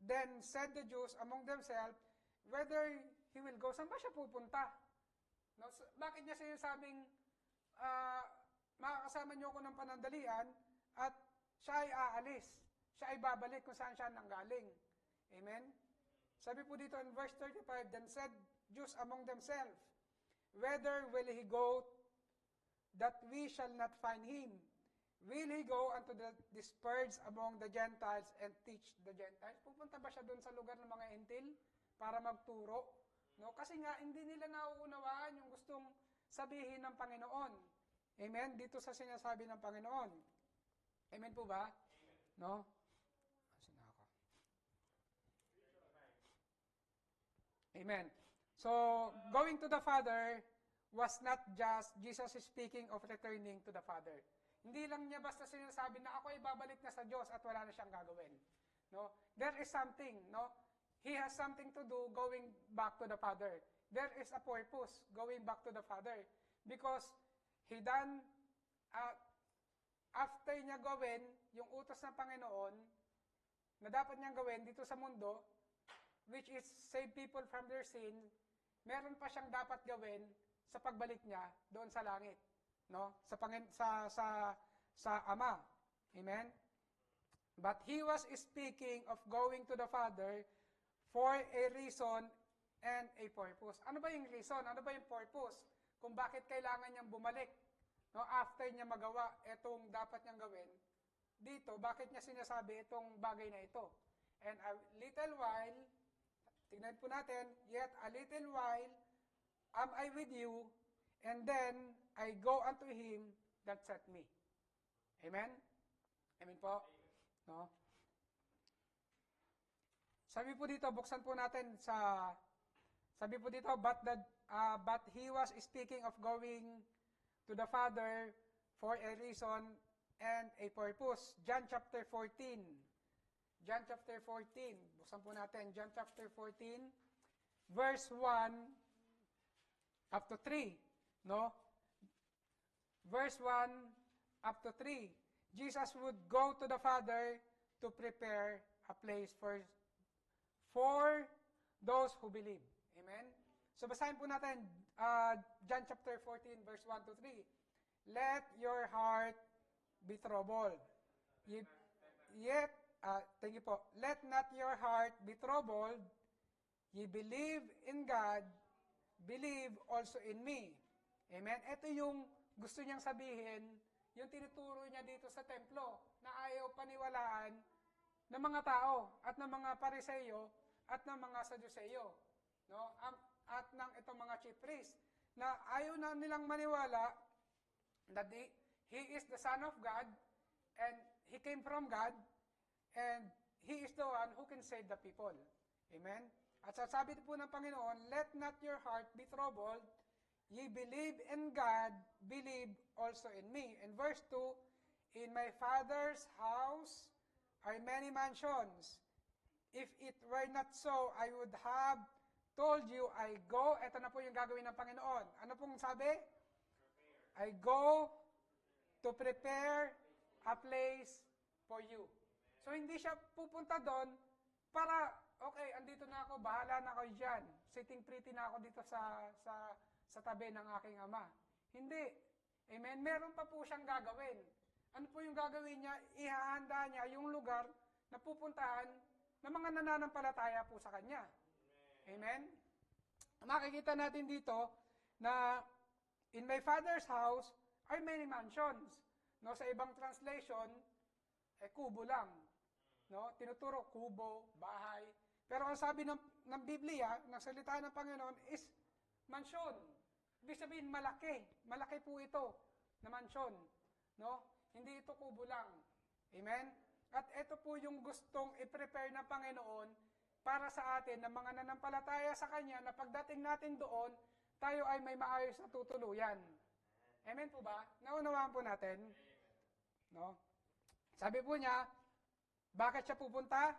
then said the Jews among themselves, whether he will go, saan ba siya pupunta? No? Bakit niya sinasabing, makakasama niyo ako ng panandalian, at siya ay aalis. Siya ay babalik kung saan siya nanggaling. Amen? Sabi po dito in verse 35, then said Jews among themselves, whether will he go that we shall not find him? Will he go unto the dispersed among the Gentiles and teach the Gentiles? Pupunta ba siya doon sa lugar ng mga Hentil para magturo? No? Kasi nga, hindi nila nauunawaan yung gustong sabihin ng Panginoon. Amen? Dito sa sinasabi ng Panginoon. Amen po ba? Amen. No? Amen. So, going to the Father was not just Jesus is speaking of returning to the Father. Hindi lang niya basta sinasabi na ako ay babalik na sa Diyos at wala na siyang gagawin. No? There is something, no? He has something to do going back to the Father. There is a purpose going back to the Father. Because he done, after niya gawin yung utos ng Panginoon na dapat niyang gawin dito sa mundo, which is save people from their sin, meron pa siyang dapat gawin sa pagbalik niya doon sa langit, no? Sa Ama. Amen. But he was speaking of going to the Father for a reason and a purpose. Ano ba yung reason? Ano ba yung purpose? Kung bakit kailangan niyang bumalik, no, after niya magawa itong dapat niyang gawin dito, bakit niya sinasabi itong bagay na ito? And a little while, tignan po natin, yet a little while, am I with you, and then I go unto him that sent me. Amen? Amen po? No? Sabi po dito, buksan po natin sabi po dito, but he was speaking of going to the Father for a reason and a purpose. John chapter 14. John chapter 14. Buksan po natin. John chapter 14, verse 1 up to 3. No? Verse 1 up to 3. Jesus would go to the Father to prepare a place for those who believe. Amen? So basahin po natin John chapter 14, verse 1 to 3. Let your heart be troubled. Thank you po. Let not your heart be troubled. Ye believe in God, believe also in me. Amen? Ito yung gusto niyang sabihin, yung tinuturo niya dito sa templo, na ayaw paniwalaan ng mga tao at ng mga Pariseyo at ng mga Saduceyo, no? At ng itong mga chief priests, na ayaw na nilang maniwala that he is the Son of God and he came from God and he is the one who can save the people. Amen? At sasabi po ng Panginoon, let not your heart be troubled. Ye believe in God, believe also in me. In verse 2, in my Father's house are many mansions. If it were not so, I would have told you, I go. Ito na po yung gagawin ng Panginoon. Ano pong sabi? I go to prepare a place for you. So, hindi siya pupunta doon para, okay, andito na ako, bahala na kayo dyan. Sitting pretty na ako dito sa tabi ng aking ama. Hindi. Amen? Meron pa po siyang gagawin. Ano po yung gagawin niya? Ihahanda niya yung lugar na pupuntahan ng mga nananampalataya po sa Kanya. Amen? Makikita natin dito na in my Father's house are many mansions. No, sa ibang translation, kubo lang. No, tinuturo kubo, bahay. Pero ang sabi ng Biblia, ng salita ng Panginoon is mansion. Ibig sabihin malaki. Malaki po ito na mansion. No? Hindi ito kubo lang. Amen? At ito po yung gustong i-prepare ng Panginoon para sa atin na mga nanampalataya sa Kanya na pagdating natin doon, tayo ay may maayos na tutuluyan. Amen po ba? Naunawaan po natin? No? Sabi po niya, bakit siya pupunta?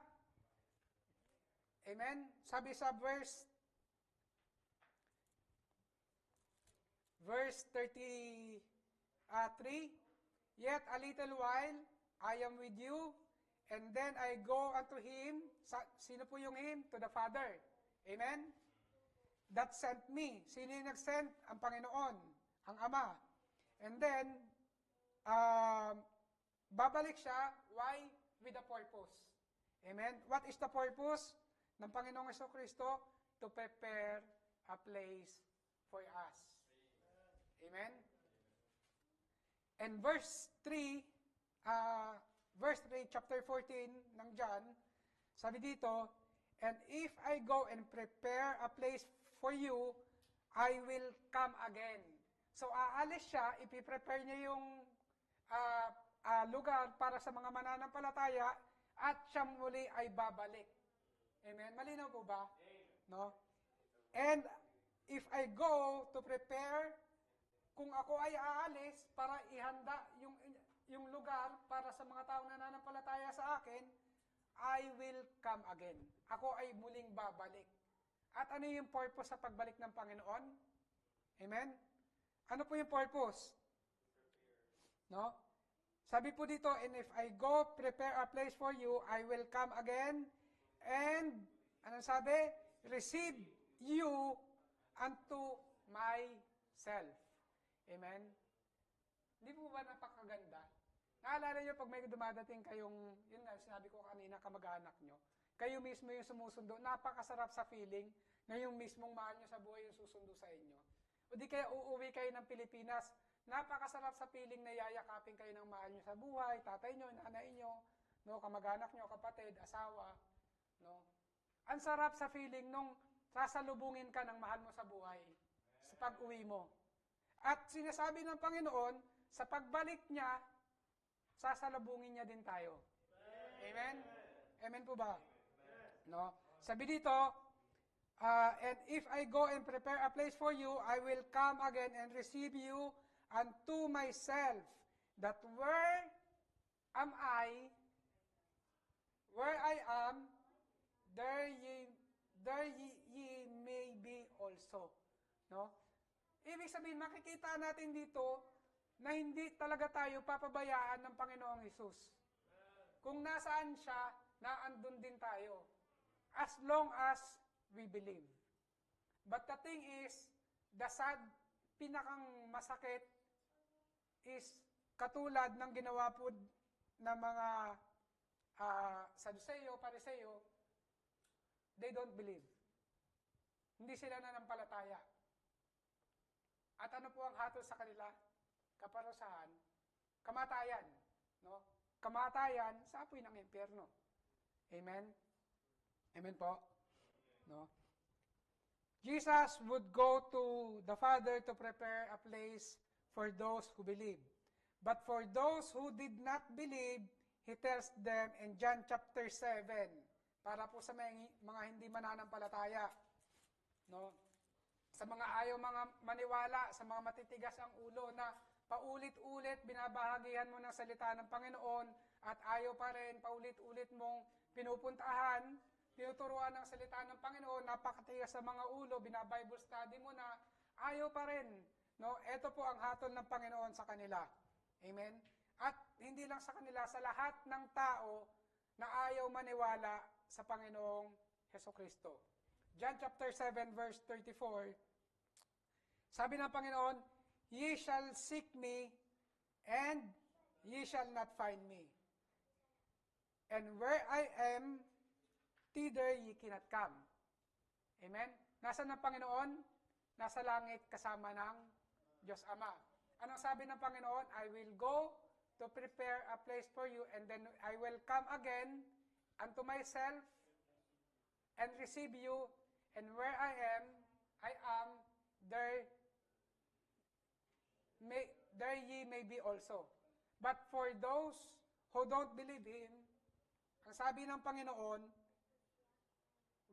Amen? Sabi sa verse 33, yet a little while, I am with you, and then I go unto him. Sino po yung him? To the Father. Amen? That sent me. Sino yung nag-send? Ang Panginoon. Ang Ama. And then, babalik siya. Why? With a purpose. Amen? What is the purpose ng Panginoong Jesucristo? To prepare a place for us. Amen? And verse 3, chapter 14 ng John, sabi dito, and if I go and prepare a place for you, I will come again. So, aalis siya, ipiprepare niya yung lugar para sa mga mananampalataya, at siya muli ay babalik. Amen? Malinaw po ba? No? And if I go to prepare, kung ako ay aalis para ihanda yung lugar para sa mga taong nananampalataya sa akin, I will come again. Ako ay muling babalik. At ano yung purpose sa pagbalik ng Panginoon? Amen? Ano po yung purpose? No? Sabi po dito, and if I go prepare a place for you, I will come again, and, anong sabi? Receive you unto myself. Amen? Hindi po ba napakaganda? Naalala nyo, pag may dumadating kayong, yun nga, sinabi ko kanina, kamag-anak nyo, kayo mismo yung sumusundo, napakasarap sa feeling na yung mismong mahal nyo sa buhay yung susundo sa inyo. O di kaya uuwi kayo ng Pilipinas, napakasarap sa feeling na yayakapin kayo ng mahal nyo sa buhay, tatay nyo, nanay nyo, no, kamag-anak nyo, kapatid, asawa, no. Ang sarap sa feeling nung sasalubungin ka ng mahal mo sa buhay. sa pag-uwi mo. At sinasabi ng Panginoon, sa pagbalik niya, sasalubungin niya din tayo. Amen? Amen po ba? No? Sabi dito, and if I go and prepare a place for you, I will come again and receive you unto myself, that where I am, there ye may be also. No? Ibig sabihin, makikita natin dito na hindi talaga tayo papabayaan ng Panginoong Hesus. Kung nasaan siya, naandun din tayo. As long as we believe. But the thing is, the sad, pinakang masakit is katulad ng ginawa po ng mga Saduseo, Pariseo, they don't believe. Hindi sila nanampalataya. At ano po ang hatol sa kanila? Kaparusahan, kamatayan. No? Kamatayan sa apoy ng impyerno. Amen? Amen po? No? Jesus would go to the Father to prepare a place for those who believe. But for those who did not believe, He tells them in John chapter 7, para po sa mga hindi mananampalataya, no? Sa mga ayaw mga maniwala, sa mga matitigas ang ulo na paulit-ulit binabahagihan mo ng salita ng Panginoon at ayaw pa rin, paulit-ulit mong pinupuntahan, tinuturuan ng salita ng Panginoon, napakatigas sa mga ulo, bina-Bible study mo na, ayaw pa rin. No? Ito po ang hatol ng Panginoon sa kanila. Amen? At hindi lang sa kanila, sa lahat ng tao na ayaw maniwala sa Panginoong Hesukristo. John chapter 7 verse 34, sabi ng Panginoon, ye shall seek me, and ye shall not find me. And where I am, thither ye cannot come. Amen? Nasaan ang Panginoon? Nasa langit kasama ng Diyos Ama. Anong sabi ng Panginoon? I will go to prepare a place for you, and then I will come again unto myself and receive you, and where I am, there ye may be also. But for those who don't believe Him, ang sabi ng Panginoon,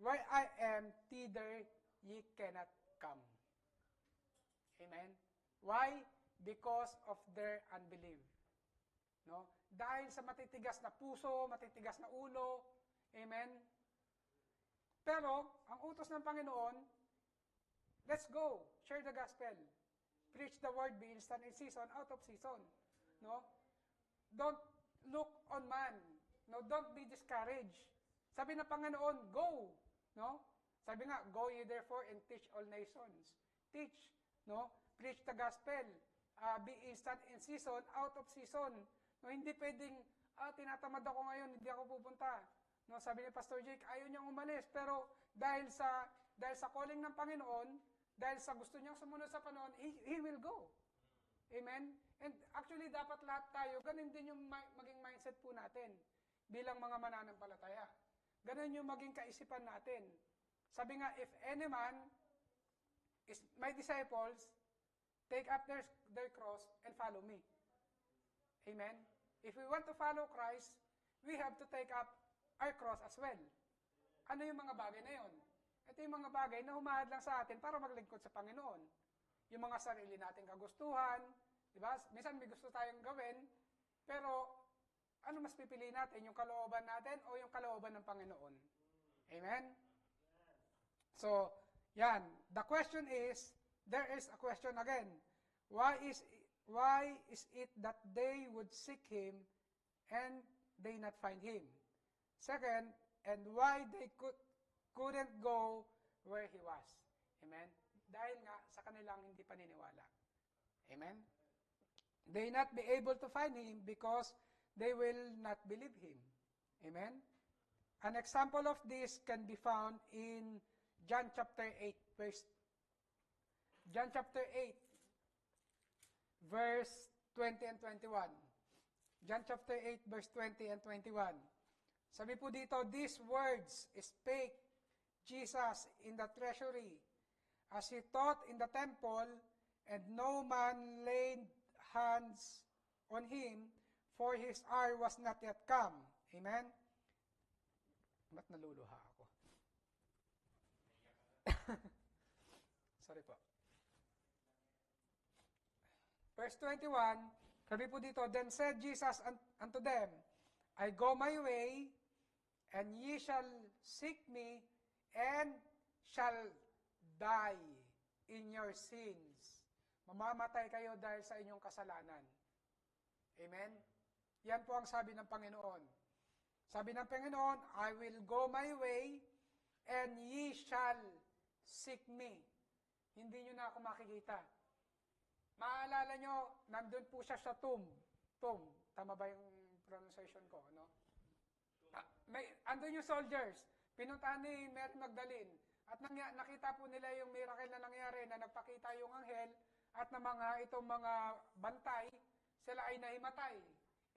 where I am, thither ye cannot come. Amen? Why? Because of their unbelief. No? Dahil sa matitigas na puso, matitigas na ulo. Amen? Pero, ang utos ng Panginoon, let's go, share the gospel. Preach the word, be instant in season, out of season. No? Don't look on man. No, don't be discouraged. Sabi ng Panginoon, go. No? Sabi nga, go ye therefore and teach all nations. Teach, no? Preach the gospel. Be instant in season, out of season. No, hindi pwedeng, tinatamad ako ngayon, hindi ako pupunta. No, sabi ni Pastor Jake, ayaw niyang umalis, pero dahil sa calling ng Panginoon, dahil sa gusto niyang sumunod sa Panginoon, he will go. Amen? And actually, dapat lahat tayo, ganun din yung maging mindset po natin bilang mga mananampalataya. Ganun yung maging kaisipan natin. Sabi nga, if any man is my disciples, take up their cross and follow me. Amen? If we want to follow Christ, we have to take up our cross as well. Ano yung mga bagay na yon? Ito yung mga bagay na humahad lang sa atin para maglingkod sa Panginoon. Yung mga sarili nating kagustuhan, di ba? Minsan may gusto tayong gawin, pero ano mas pipiliin natin? Yung kalooban natin o yung kalooban ng Panginoon? Amen? So, yan. The question is, there is a question again. Why is it that they would seek Him and they not find Him? Second, and why they couldn't go where He was? Amen? Dahil nga sa kanilang hindi paniniwala. Amen? They not be able to find Him because they will not believe Him. Amen? An example of this can be found in John chapter 8, verse 20 and 21. John chapter 8, verse 20 and 21. Sabi po dito, these words spake Jesus in the treasury, as he taught in the temple, and no man laid hands on him, for his hour was not yet come. Amen? Ba't naluluha ako? Sorry po. Verse 21, sabi po dito, Then said Jesus unto them, I go my way, and ye shall seek me, and shall die in your sins. Mamamatay kayo dahil sa inyong kasalanan. Amen? Yan po ang sabi ng Panginoon. Sabi ng Panginoon, I will go my way, and ye shall seek me. Hindi nyo na ako makikita. Maalala nyo, nandun po siya sa tomb. Tomb. Tama ba yung pronunciation ko? No? Andun yung soldiers. Pinuntahan ni Mary Magdalene. At nakita po nila yung miracle na nangyari na nagpakita yung anghel at na itong mga bantay, sila ay nahimatay.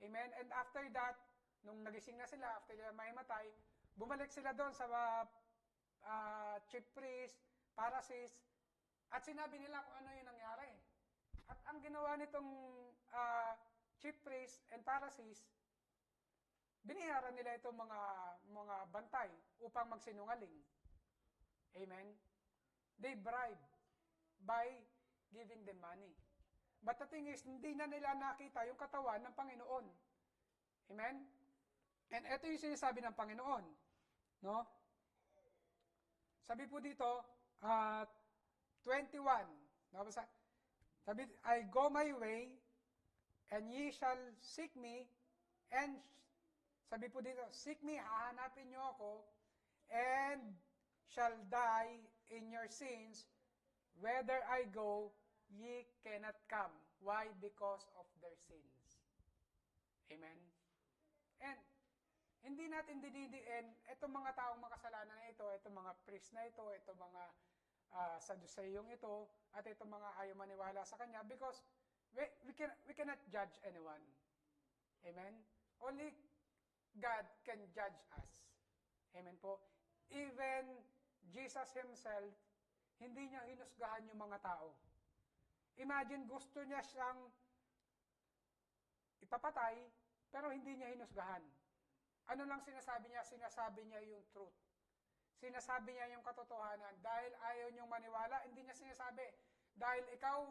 Amen? And after that, nung nagising na sila, after nila mahimatay, bumalik sila doon sa chief priest, Pharisees, at sinabi nila kung ano yung nangyari. At ang ginawa nitong chief priest and Pharisees, biniharan nila itong mga bantay upang magsinungaling. Amen? They bribe by giving them money. But the thing is, hindi na nila nakita yung katawan ng Panginoon. Amen? And ito yung sinasabi ng Panginoon. No? Sabi po dito, 21. No? Sabi, I go my way, and ye shall seek me, and sabi po dito, seek me, hahanapin nyo ako, and shall die in your sins. Whether I go, ye cannot come. Why? Because of their sins. Amen? And, hindi natin dinidiin itong mga taong makasalanan na ito, itong mga priest na ito, itong mga Sadduceeyong ito, at itong mga ayaw maniwala sa Kanya, because we cannot judge anyone. Amen? Only God can judge us. Amen po? Even Jesus Himself, hindi niya hinusgahan yung mga tao. Imagine, gusto niya siyang ipapatay, pero hindi niya hinusgahan. Ano lang sinasabi niya? Sinasabi niya yung truth. Sinasabi niya yung katotohanan. Dahil ayaw niyong maniwala, hindi niya sinasabi. Dahil ikaw,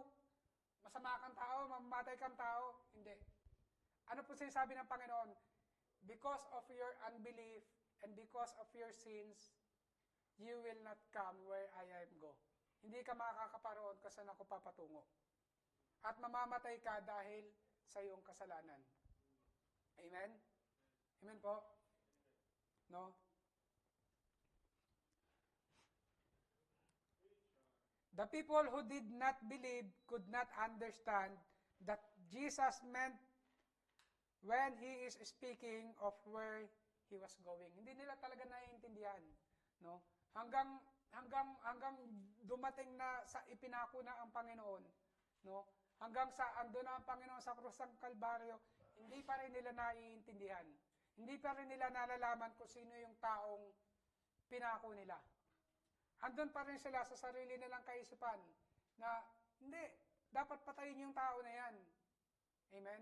masama kang tao, mamamatay kang tao. Hindi. Ano po sinasabi ng Panginoon? Because of your unbelief and because of your sins, you will not come where I am go. Hindi ka makakaparoon kasi saan ako papatungo. At mamamatay ka dahil sa iyong kasalanan. Amen? Amen po? No? The people who did not believe could not understand that Jesus meant when He is speaking of where He was going. Hindi nila talaga naiintindihan. No? Hanggang dumating na sa ipinako na ang Panginoon, no? Hanggang sa ando na ang Panginoon sa krus ng Kalbaryo, hindi pa rin nila naiintindihan. Hindi pa rin nila nalalaman kung sino yung taong pinako nila. Andun pa rin sila sa sarili nilang kaisipan na hindi, dapat patayin yung tao na yan. Amen?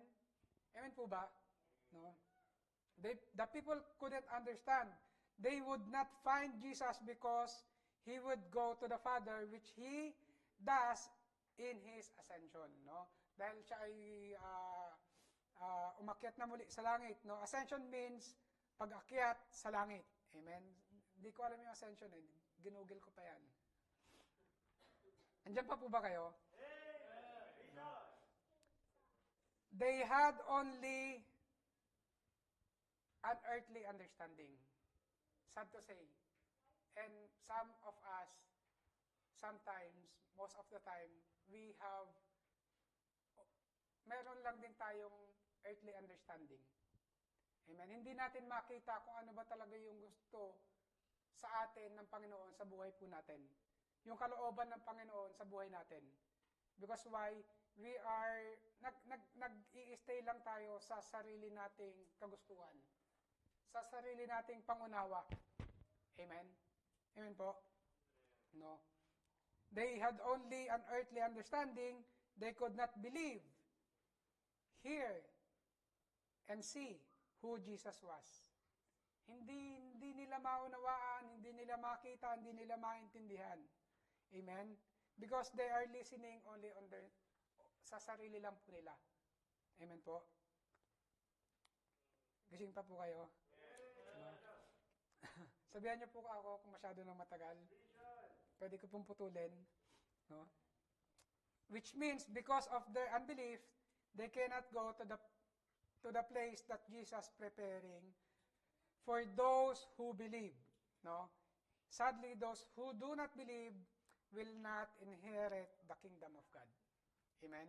Amen po ba? No? The people couldn't understand. They would not find Jesus because He would go to the Father, which He does in His ascension. No? Dahil siya ay umakyat na muli sa langit. No? Ascension means pag-akyat sa langit. Amen? Hindi ko alam yung ascension. Ginugil ko pa yan. Andiyan pa po ba kayo? No. They had only an earthly understanding. Sad to say. And some of us, sometimes, most of the time, meron lang din tayong earthly understanding. Amen? Hindi natin makita kung ano ba talaga yung gusto sa atin ng Panginoon sa buhay po natin. Yung kalooban ng Panginoon sa buhay natin. Because why? We are, nag-i-stay lang tayo sa sarili nating kagustuhan. Sa sarili nating pangunawa. Amen? Amen po? No. They had only an earthly understanding. They could not believe, hear, and see who Jesus was. Hindi nila maunawaan, hindi nila makita, hindi nila maintindihan. Amen? Because they are listening only on sa sarili lang po nila. Amen po? Gising pa po kayo? No? Sabihan niyo po ako kung masyado nang matagal. Pwede ko pong putulin. No? Which means, because of their unbelief, they cannot go to the place that Jesus preparing for those who believe. No? Sadly, those who do not believe will not inherit the kingdom of God. Amen?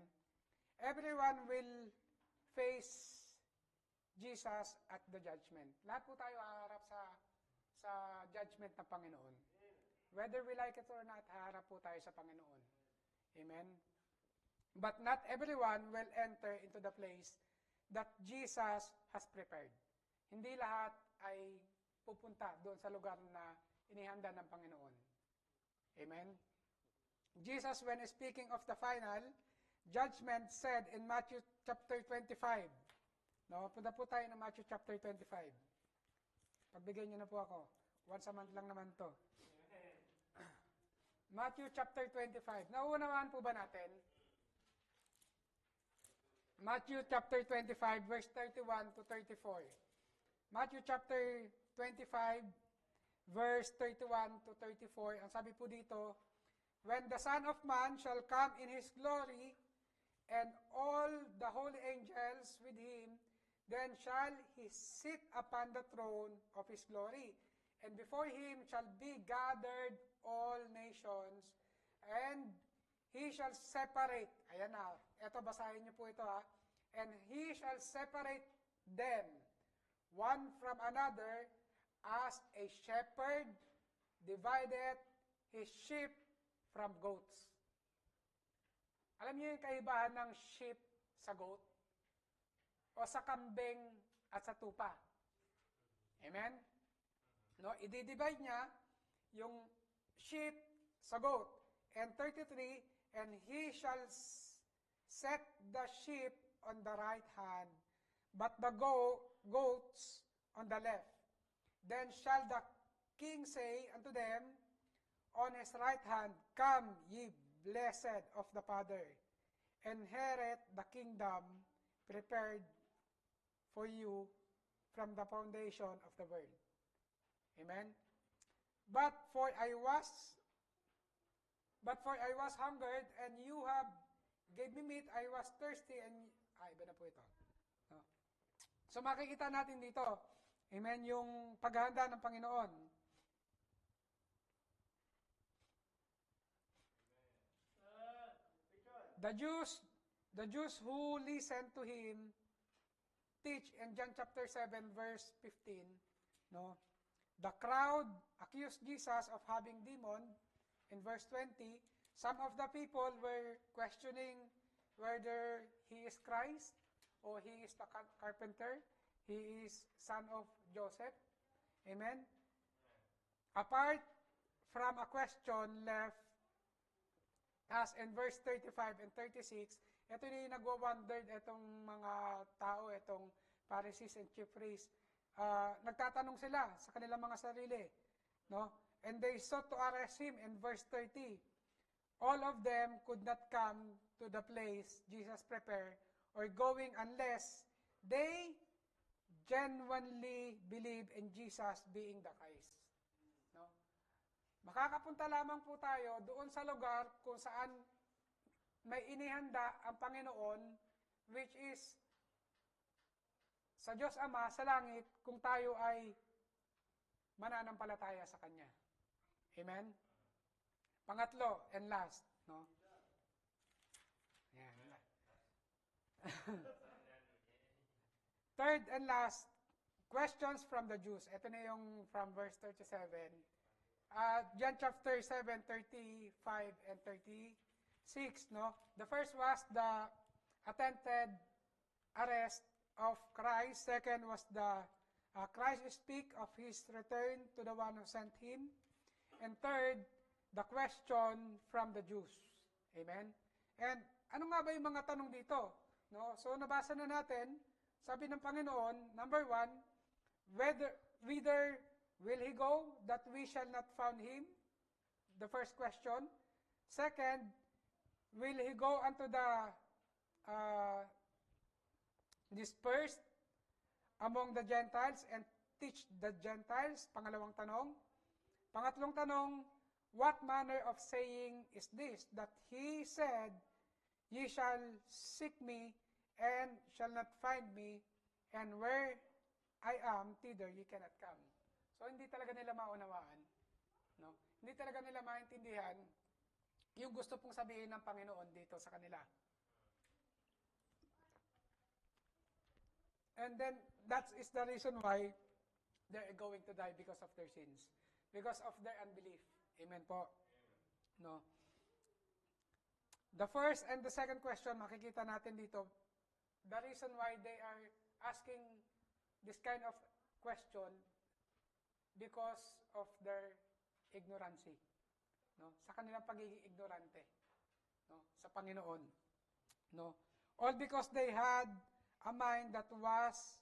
Everyone will face Jesus at the judgment. Lahat po tayo haharap sa judgment ng Panginoon. Whether we like it or not, haharap po tayo sa Panginoon. Amen? But not everyone will enter into the place that Jesus has prepared. Hindi lahat ay pupunta doon sa lugar na inihanda ng Panginoon. Amen? Jesus, when speaking of the final judgment, said in Matthew chapter 25. No, punta po tayo ng Matthew chapter 25. Pagbigyan niyo na po ako. Once a month lang naman to. Matthew chapter 25. Nauunawaan po ba natin? Matthew chapter 25, verse 31 to 34. Matthew chapter 25, verse 31 to 34. Ang sabi po dito, when the Son of Man shall come in His glory, and all the holy angels with Him, then shall He sit upon the throne of His glory. And before Him shall be gathered all nations, and He shall separate, ayan na, eto basahin niyo po ito and He shall separate them, one from another, as a shepherd divided his sheep from goats. Alam niyo yung kaibahan ng sheep sa goat? O sa kambing at sa tupa. Amen? No, i-divide niya yung sheep sa goat. And 33, and he shall set the sheep on the right hand, but the goats on the left. Then shall the king say unto them on his right hand, come, ye blessed of the Father, inherit the kingdom prepared for you from the foundation of the world. Amen? But for I was hungered, and you have gave me meat. I was thirsty, and iba na po ito. No? So makikita natin dito, amen, yung paghahanda ng Panginoon. The Jews who listened to Him teach in John chapter 7, verse 15, no? The crowd accused Jesus of having demon. In verse 20, some of the people were questioning whether He is Christ or He is the carpenter, He is son of Joseph. Amen? Apart from a question left, as in verse 35 and 36, ito yung nagwa-wondered itong mga tao, itong Pharisees and chief priests. Nagtatanong sila sa kanilang mga sarili. No? And they sought to arrest Him in verse 30. All of them could not come to the place Jesus prepared or going unless they genuinely believe in Jesus being the Christ. No? Makakapunta lamang po tayo doon sa lugar kung saan may inihanda ang Panginoon, which is sa Diyos Ama sa langit, kung tayo ay mananampalataya sa Kanya. Amen? Pangatlo and last, no? Yan. Third and last, questions from the Jews. Ito na yung from verse 37. John chapter 7, 35 and 36, no? The first was the attempted arrest of Christ. Second was the Christ speak of His return to the one who sent Him. And third, the question from the Jews. Amen? And ano nga ba yung mga tanong dito? No? So nabasa na natin, sabi ng Panginoon, number 1, whither will he go that we shall not found him? The first question. Second, will he go unto the dispersed among the Gentiles and teach the Gentiles? Pangalawang tanong. Pangatlong tanong, what manner of saying is this, that he said, ye shall seek me and shall not find me, and where I am, thither ye cannot come. So hindi talaga nila maunawaan, no? Hindi talaga nila maintindihan yung gusto pong sabihin ng Panginoon dito sa kanila. And then that is the reason why they're going to die because of their sins, because of their unbelief. Amen po. No. The first and the second question makikita natin dito, the reason why they are asking this kind of question because of their ignorancy. No, sa kanilang pagiging ignorante, no, sa Panginoon. No, all because they had a mind that was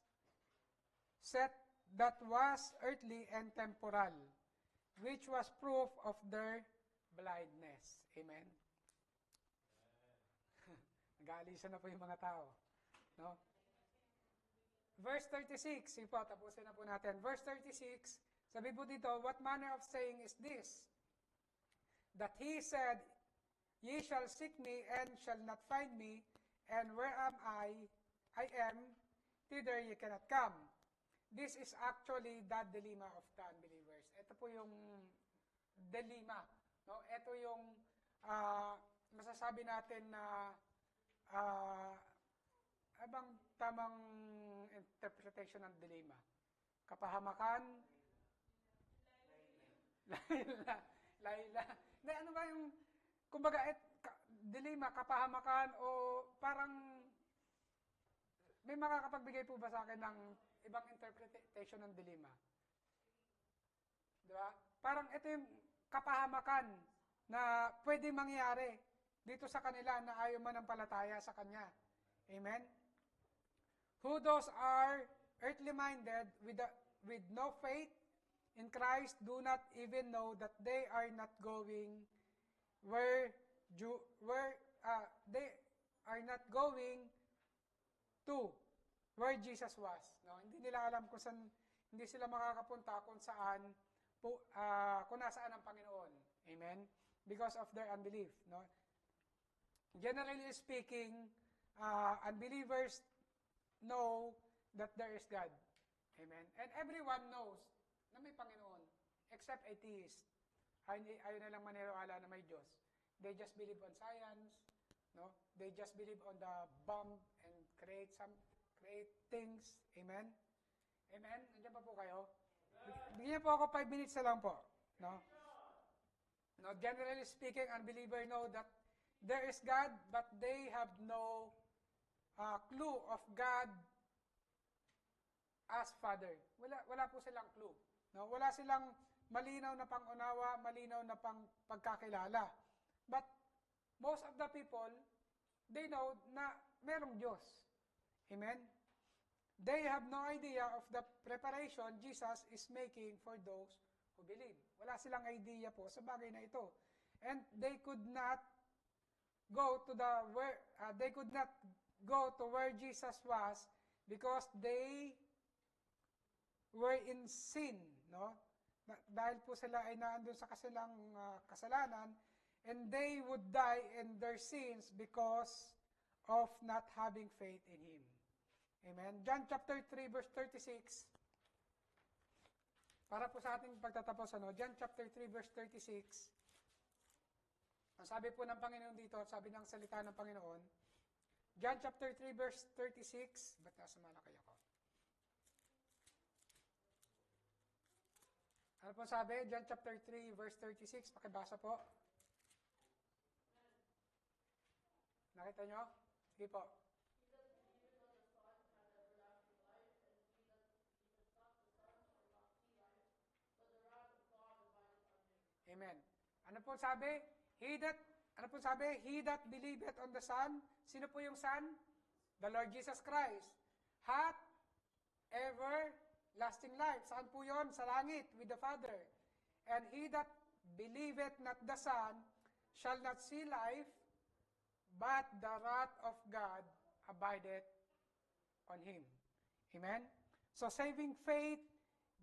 earthly and temporal, which was proof of their blindness. Amen. Nag-aalisan na po yung mga tao, no? Verse 36, sige po, tapusin na po natin. Verse 36, sabi po dito, what manner of saying is this? That he said, ye shall seek me and shall not find me, and where am I am, thither ye cannot come. This is actually the dilemma of the unbelievers. Ito po yung dilemma. No? Ito yung masasabi natin na abang tamang interpretation ng dilemma. Kapahamakan, Laila. Hindi, ano ba yung, kumbaga, dilemma, kapahamakan, o parang, may makakapagbigay po ba sa akin ng ibang interpretation ng dilemma? Di ba? Parang ito yung kapahamakan na pwede mangyari dito sa kanila na ayaw manampalataya sa Kanya. Amen? Who those are earthly-minded with no faith in Christ do not even know that they are not going they are not going to where Jesus was. No, hindi nila alam kung saan, hindi sila makakapunta kung saan kung nasaan ang Panginoon. Amen. Because of their unbelief, no? Generally speaking, unbelievers know that there is God. Amen. And everyone knows na may Panginoon, except atheists. Ayaw na lang maniwala na may Diyos. They just believe on science, no? They just believe on the bomb and create things. Amen? Amen? Nandiyan pa po kayo? Bigyan po ako 5 minutes na lang po. No? No, generally speaking, unbeliever know that there is God, but they have no clue of God as Father. Wala po silang clue. No? Wala silang malinaw na pang-unawa, malinaw na pagkakilala. But most of the people, they know na merong Diyos. Amen? They have no idea of the preparation Jesus is making for those who believe. Wala silang idea po sa bagay na ito. And they could not go to where Jesus was because they were in sin, no? Dahil po sila ay naandun sa kasalanan, and they would die in their sins because of not having faith in Him. Amen. John chapter 3 verse 36. Para po sa ating pagtatapos, John chapter 3 verse 36. Ang sabi po ng Panginoon dito, sabi ng salita ng Panginoon, John chapter 3 verse 36. Ba't nasa Malakay ako? Ano po sabi? John chapter 3 verse 36. Pakibasa po. Nakita nyo? Sige po. Amen. Ano po sabi? Ano po sabi? He that believeth on the Son. Sino po yung Son? The Lord Jesus Christ. Hath everlasting life. Saan po yun? Sa langit, with the Father. And he that believeth not the Son shall not see life, but the wrath of God abideth on him. Amen? So saving faith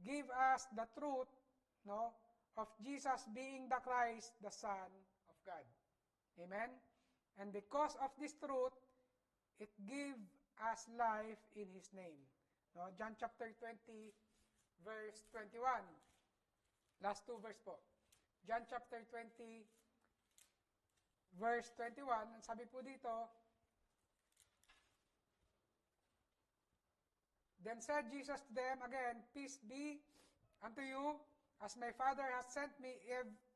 give us the truth, no, of Jesus being the Christ, the Son of God. Amen? And because of this truth, it give us life in His name. No, John chapter 20, verse 21. Last two verse po. John chapter 20, verse 21. Ang sabi po dito, Then said Jesus to them again, Peace be unto you, as my Father has sent me,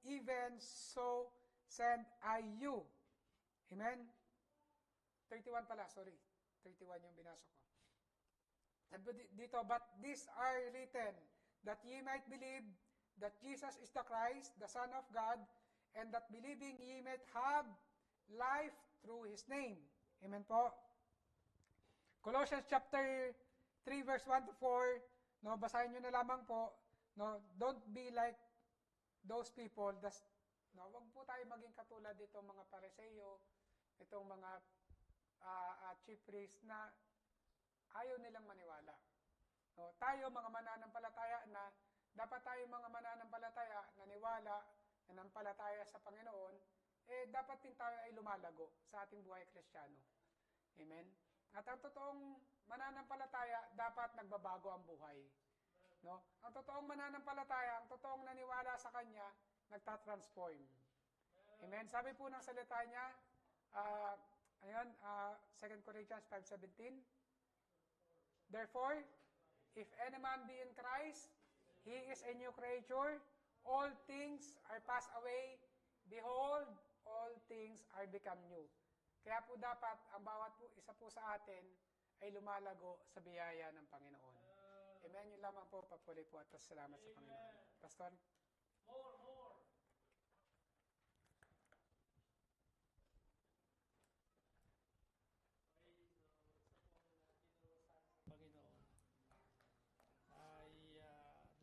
even so send I you. Amen? 31 pala, sorry. 31 yung binasa ko. Sabi dito, But these are written, that ye might believe that Jesus is the Christ, the Son of God, and that believing ye might have life through His name. Amen po? Colossians chapter 3 verse 1 to 4, no, basahin nyo na lamang po, no, don't be like those people, no, wag po tayo maging katulad itong mga Pariseo, itong mga chief priest na ayaw nilang maniwala. No, tayo mga mananampalataya na, dapat tayo mga mananampalataya, naniwala, nanampalataya sa Panginoon, dapat din tayo ay lumalago sa ating buhay Kristiyano. Amen? At ang totoong mananampalataya, dapat nagbabago ang buhay. No? Ang totoong mananampalataya, ang totoong naniwala sa Kanya, nagtatransform. Amen? Sabi po ng salita niya, 2 Corinthians 5:17, Therefore, if any man be in Christ, he is a new creature. All things are passed away. Behold, all things are become new. Kaya po dapat, ang bawat po, isa po sa atin ay lumalago sa biyaya ng Panginoon. Amen. Yun lamang po, papuli po at salamat sa Panginoon. Pastor? More. Panginoon ay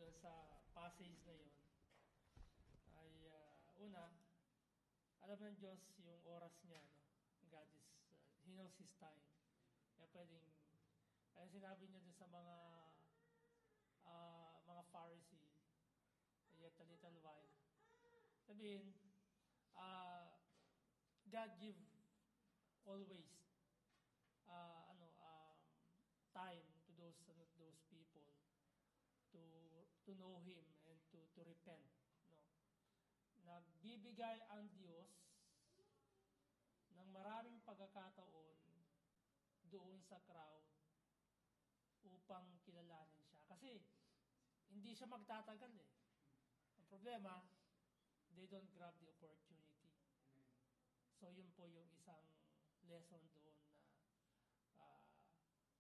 doon sa passage na yun ay una, alam ng Diyos yung oras niya, no? God is, He knows His time. Kaya pwedeng, ay sinabi niya doon sa mga Pharisee, yet a little while. Sabihin, God give always time to those people to know Him and to repent. No? Nagbibigay ang Diyos ng maraming pagkakataon doon sa crowd upang kilalanin siya. Kasi hindi siya magtatagal eh. Ang problema, they don't grab the opportunity. So yun po yung isang lesson doon na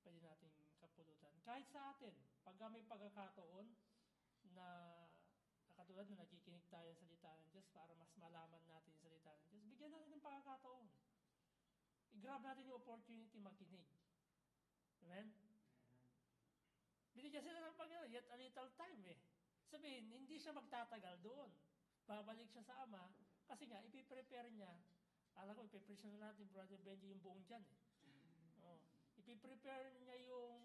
pwede nating kapulutan. Kahit sa atin, pag may pagkakataon na katulad na nakikinig tayo sa salita ng Diyos para mas malaman natin yung salita ng Diyos, bigyan natin ng pagkakataon. I-grab natin yung opportunity makinig. Amen? Binigyan sila ng Panginoon, yet a little time eh. Sabihin, hindi siya magtatagal doon. Babalik siya sa Ama, kasi nga, ipiprepare niya. Alam ko, ipiprepare na natin, Brother Benji, yung buong dyan eh. Oh. Ipiprepare niya yung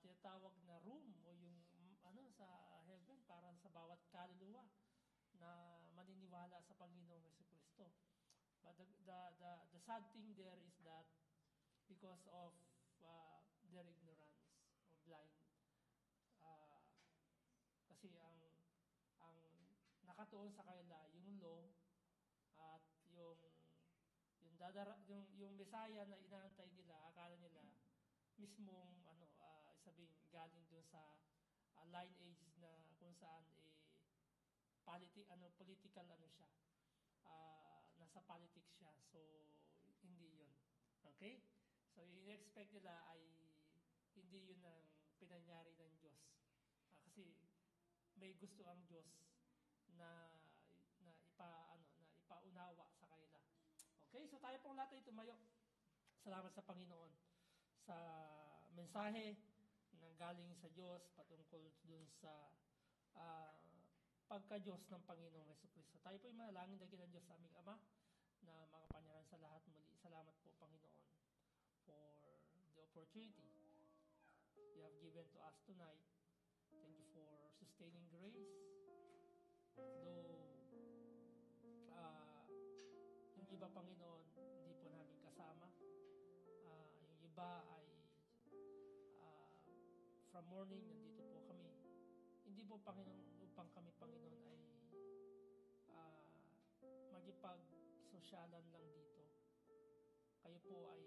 tinatawag na room o yung sa heaven para sa bawat kaluluwa na maniniwala sa Panginoong Jesucristo. But the sad thing there is that because of their ignorance or blind, kasi ang nakatuon sa kanila yung law at yung Messiah na inaantay nila, akala nila mismong sabihin galing doon sa line age na kung saan political siya. Nasa politics siya. So hindi 'yun. Okay? So yung expect nila ay hindi 'yun ang pinanyari ng Diyos. Kasi may gusto ang Diyos na na ipaunawa sa kanila. Okay, so tayo pong lahat ay tumayo. Salamat sa Panginoon sa mensahe na galing sa Diyos patungkol dun sa pagka-Diyos ng Panginoong Jesucristo. Tayo po ay manalangin dakilang Diyos sa aming Ama na makapanyaran sa lahat muli. Salamat po, Panginoon, for the opportunity you have given to us tonight. Thank you for sustaining grace. Though yung iba, Panginoon, hindi po namin kasama. Yung iba ay from morning, nandito po kami. Hindi po, Panginoon, upang kami, Panginoon, ay magipag-sosyalan lang dito. Kayo po ay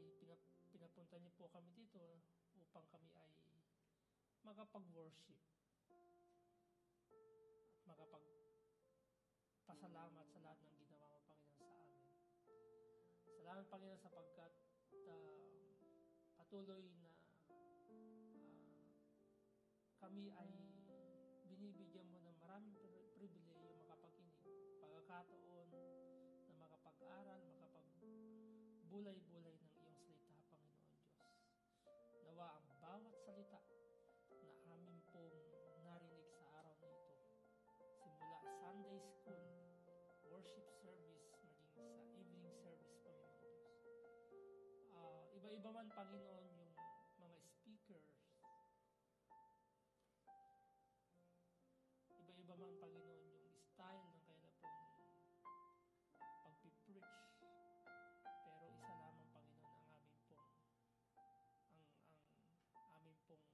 pinapunta niyo po kami dito upang kami ay makapag-worship. Makapagpasalamat sa lahat ng ginawa mo, Panginoon, sa amin. Salamat, Panginoon, sapagkat patuloy na kami ay binibigyan mo ng maraming pribileyo makapakinig, pagkakataon na makapag-aral, makapagbulay-bulay ng iyong salita, Panginoon Diyos. Nawa ang bawat salita na amin pong narinig sa araw na ito, simula Sunday School, worship service, maging sa evening service, Panginoon Diyos. Iba-iba man, Panginoon, yung mga speakers, iba-iba man, Panginoon, yung style ng kailan pong pagpipreach. Pero isa lamang, Panginoon, ang aming pong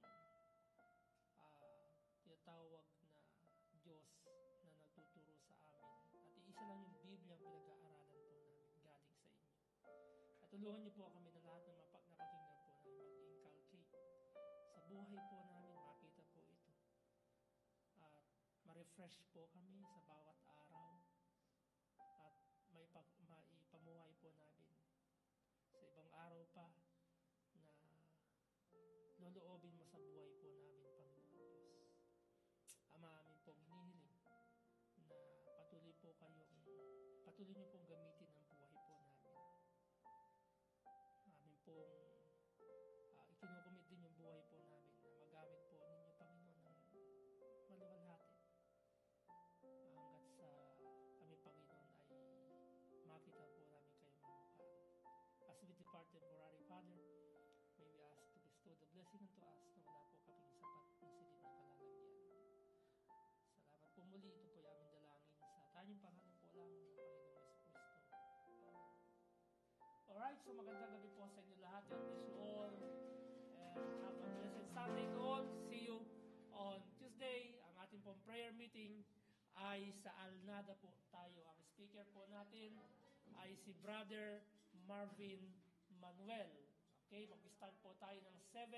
tinatawag na Diyos na nagtuturo sa amin. At iisa lang yung Biblia ang pinag-aaralan po namin galing sa inyo. At tulungan niyo po kami na lahat ng napakinggan po namin mag-inculcate sa buhay po namin, makita po ito. At ma-refresh po kami sa bawat araw at maipamuhay po namin sa ibang araw pa na loloobin mo sa buhay po namin, Panginoon Diyos. Ama, amin pong hinihiling na patuloy niyo pong gamitin ang buhay po namin. Amin pong ikinukumit din yung buhay po namin na magamit po ninyo, Panginoon, ng maluwalhati hanggat sa kami, Panginoon, ay makita po namin kayo mamukha. As we depart temporary, Father, may we ask to bestow the blessing unto us na wala po kaming sapat na silid ng kalalagyan. Salamat po muli. Ito po yung aming dalangin sa tanyong pangalan po lang ng Panginoong Jesucristo. Alright, so magandang gabi po sa inyo lahat. God bless you all. And have a blessed Sunday to all. See you on Tuesday. Ang ating pong prayer meeting ay sa Alnada po tayo. Ang speaker po natin ay si Brother Marvin Manuel. Okay, mag-start po tayo ng 7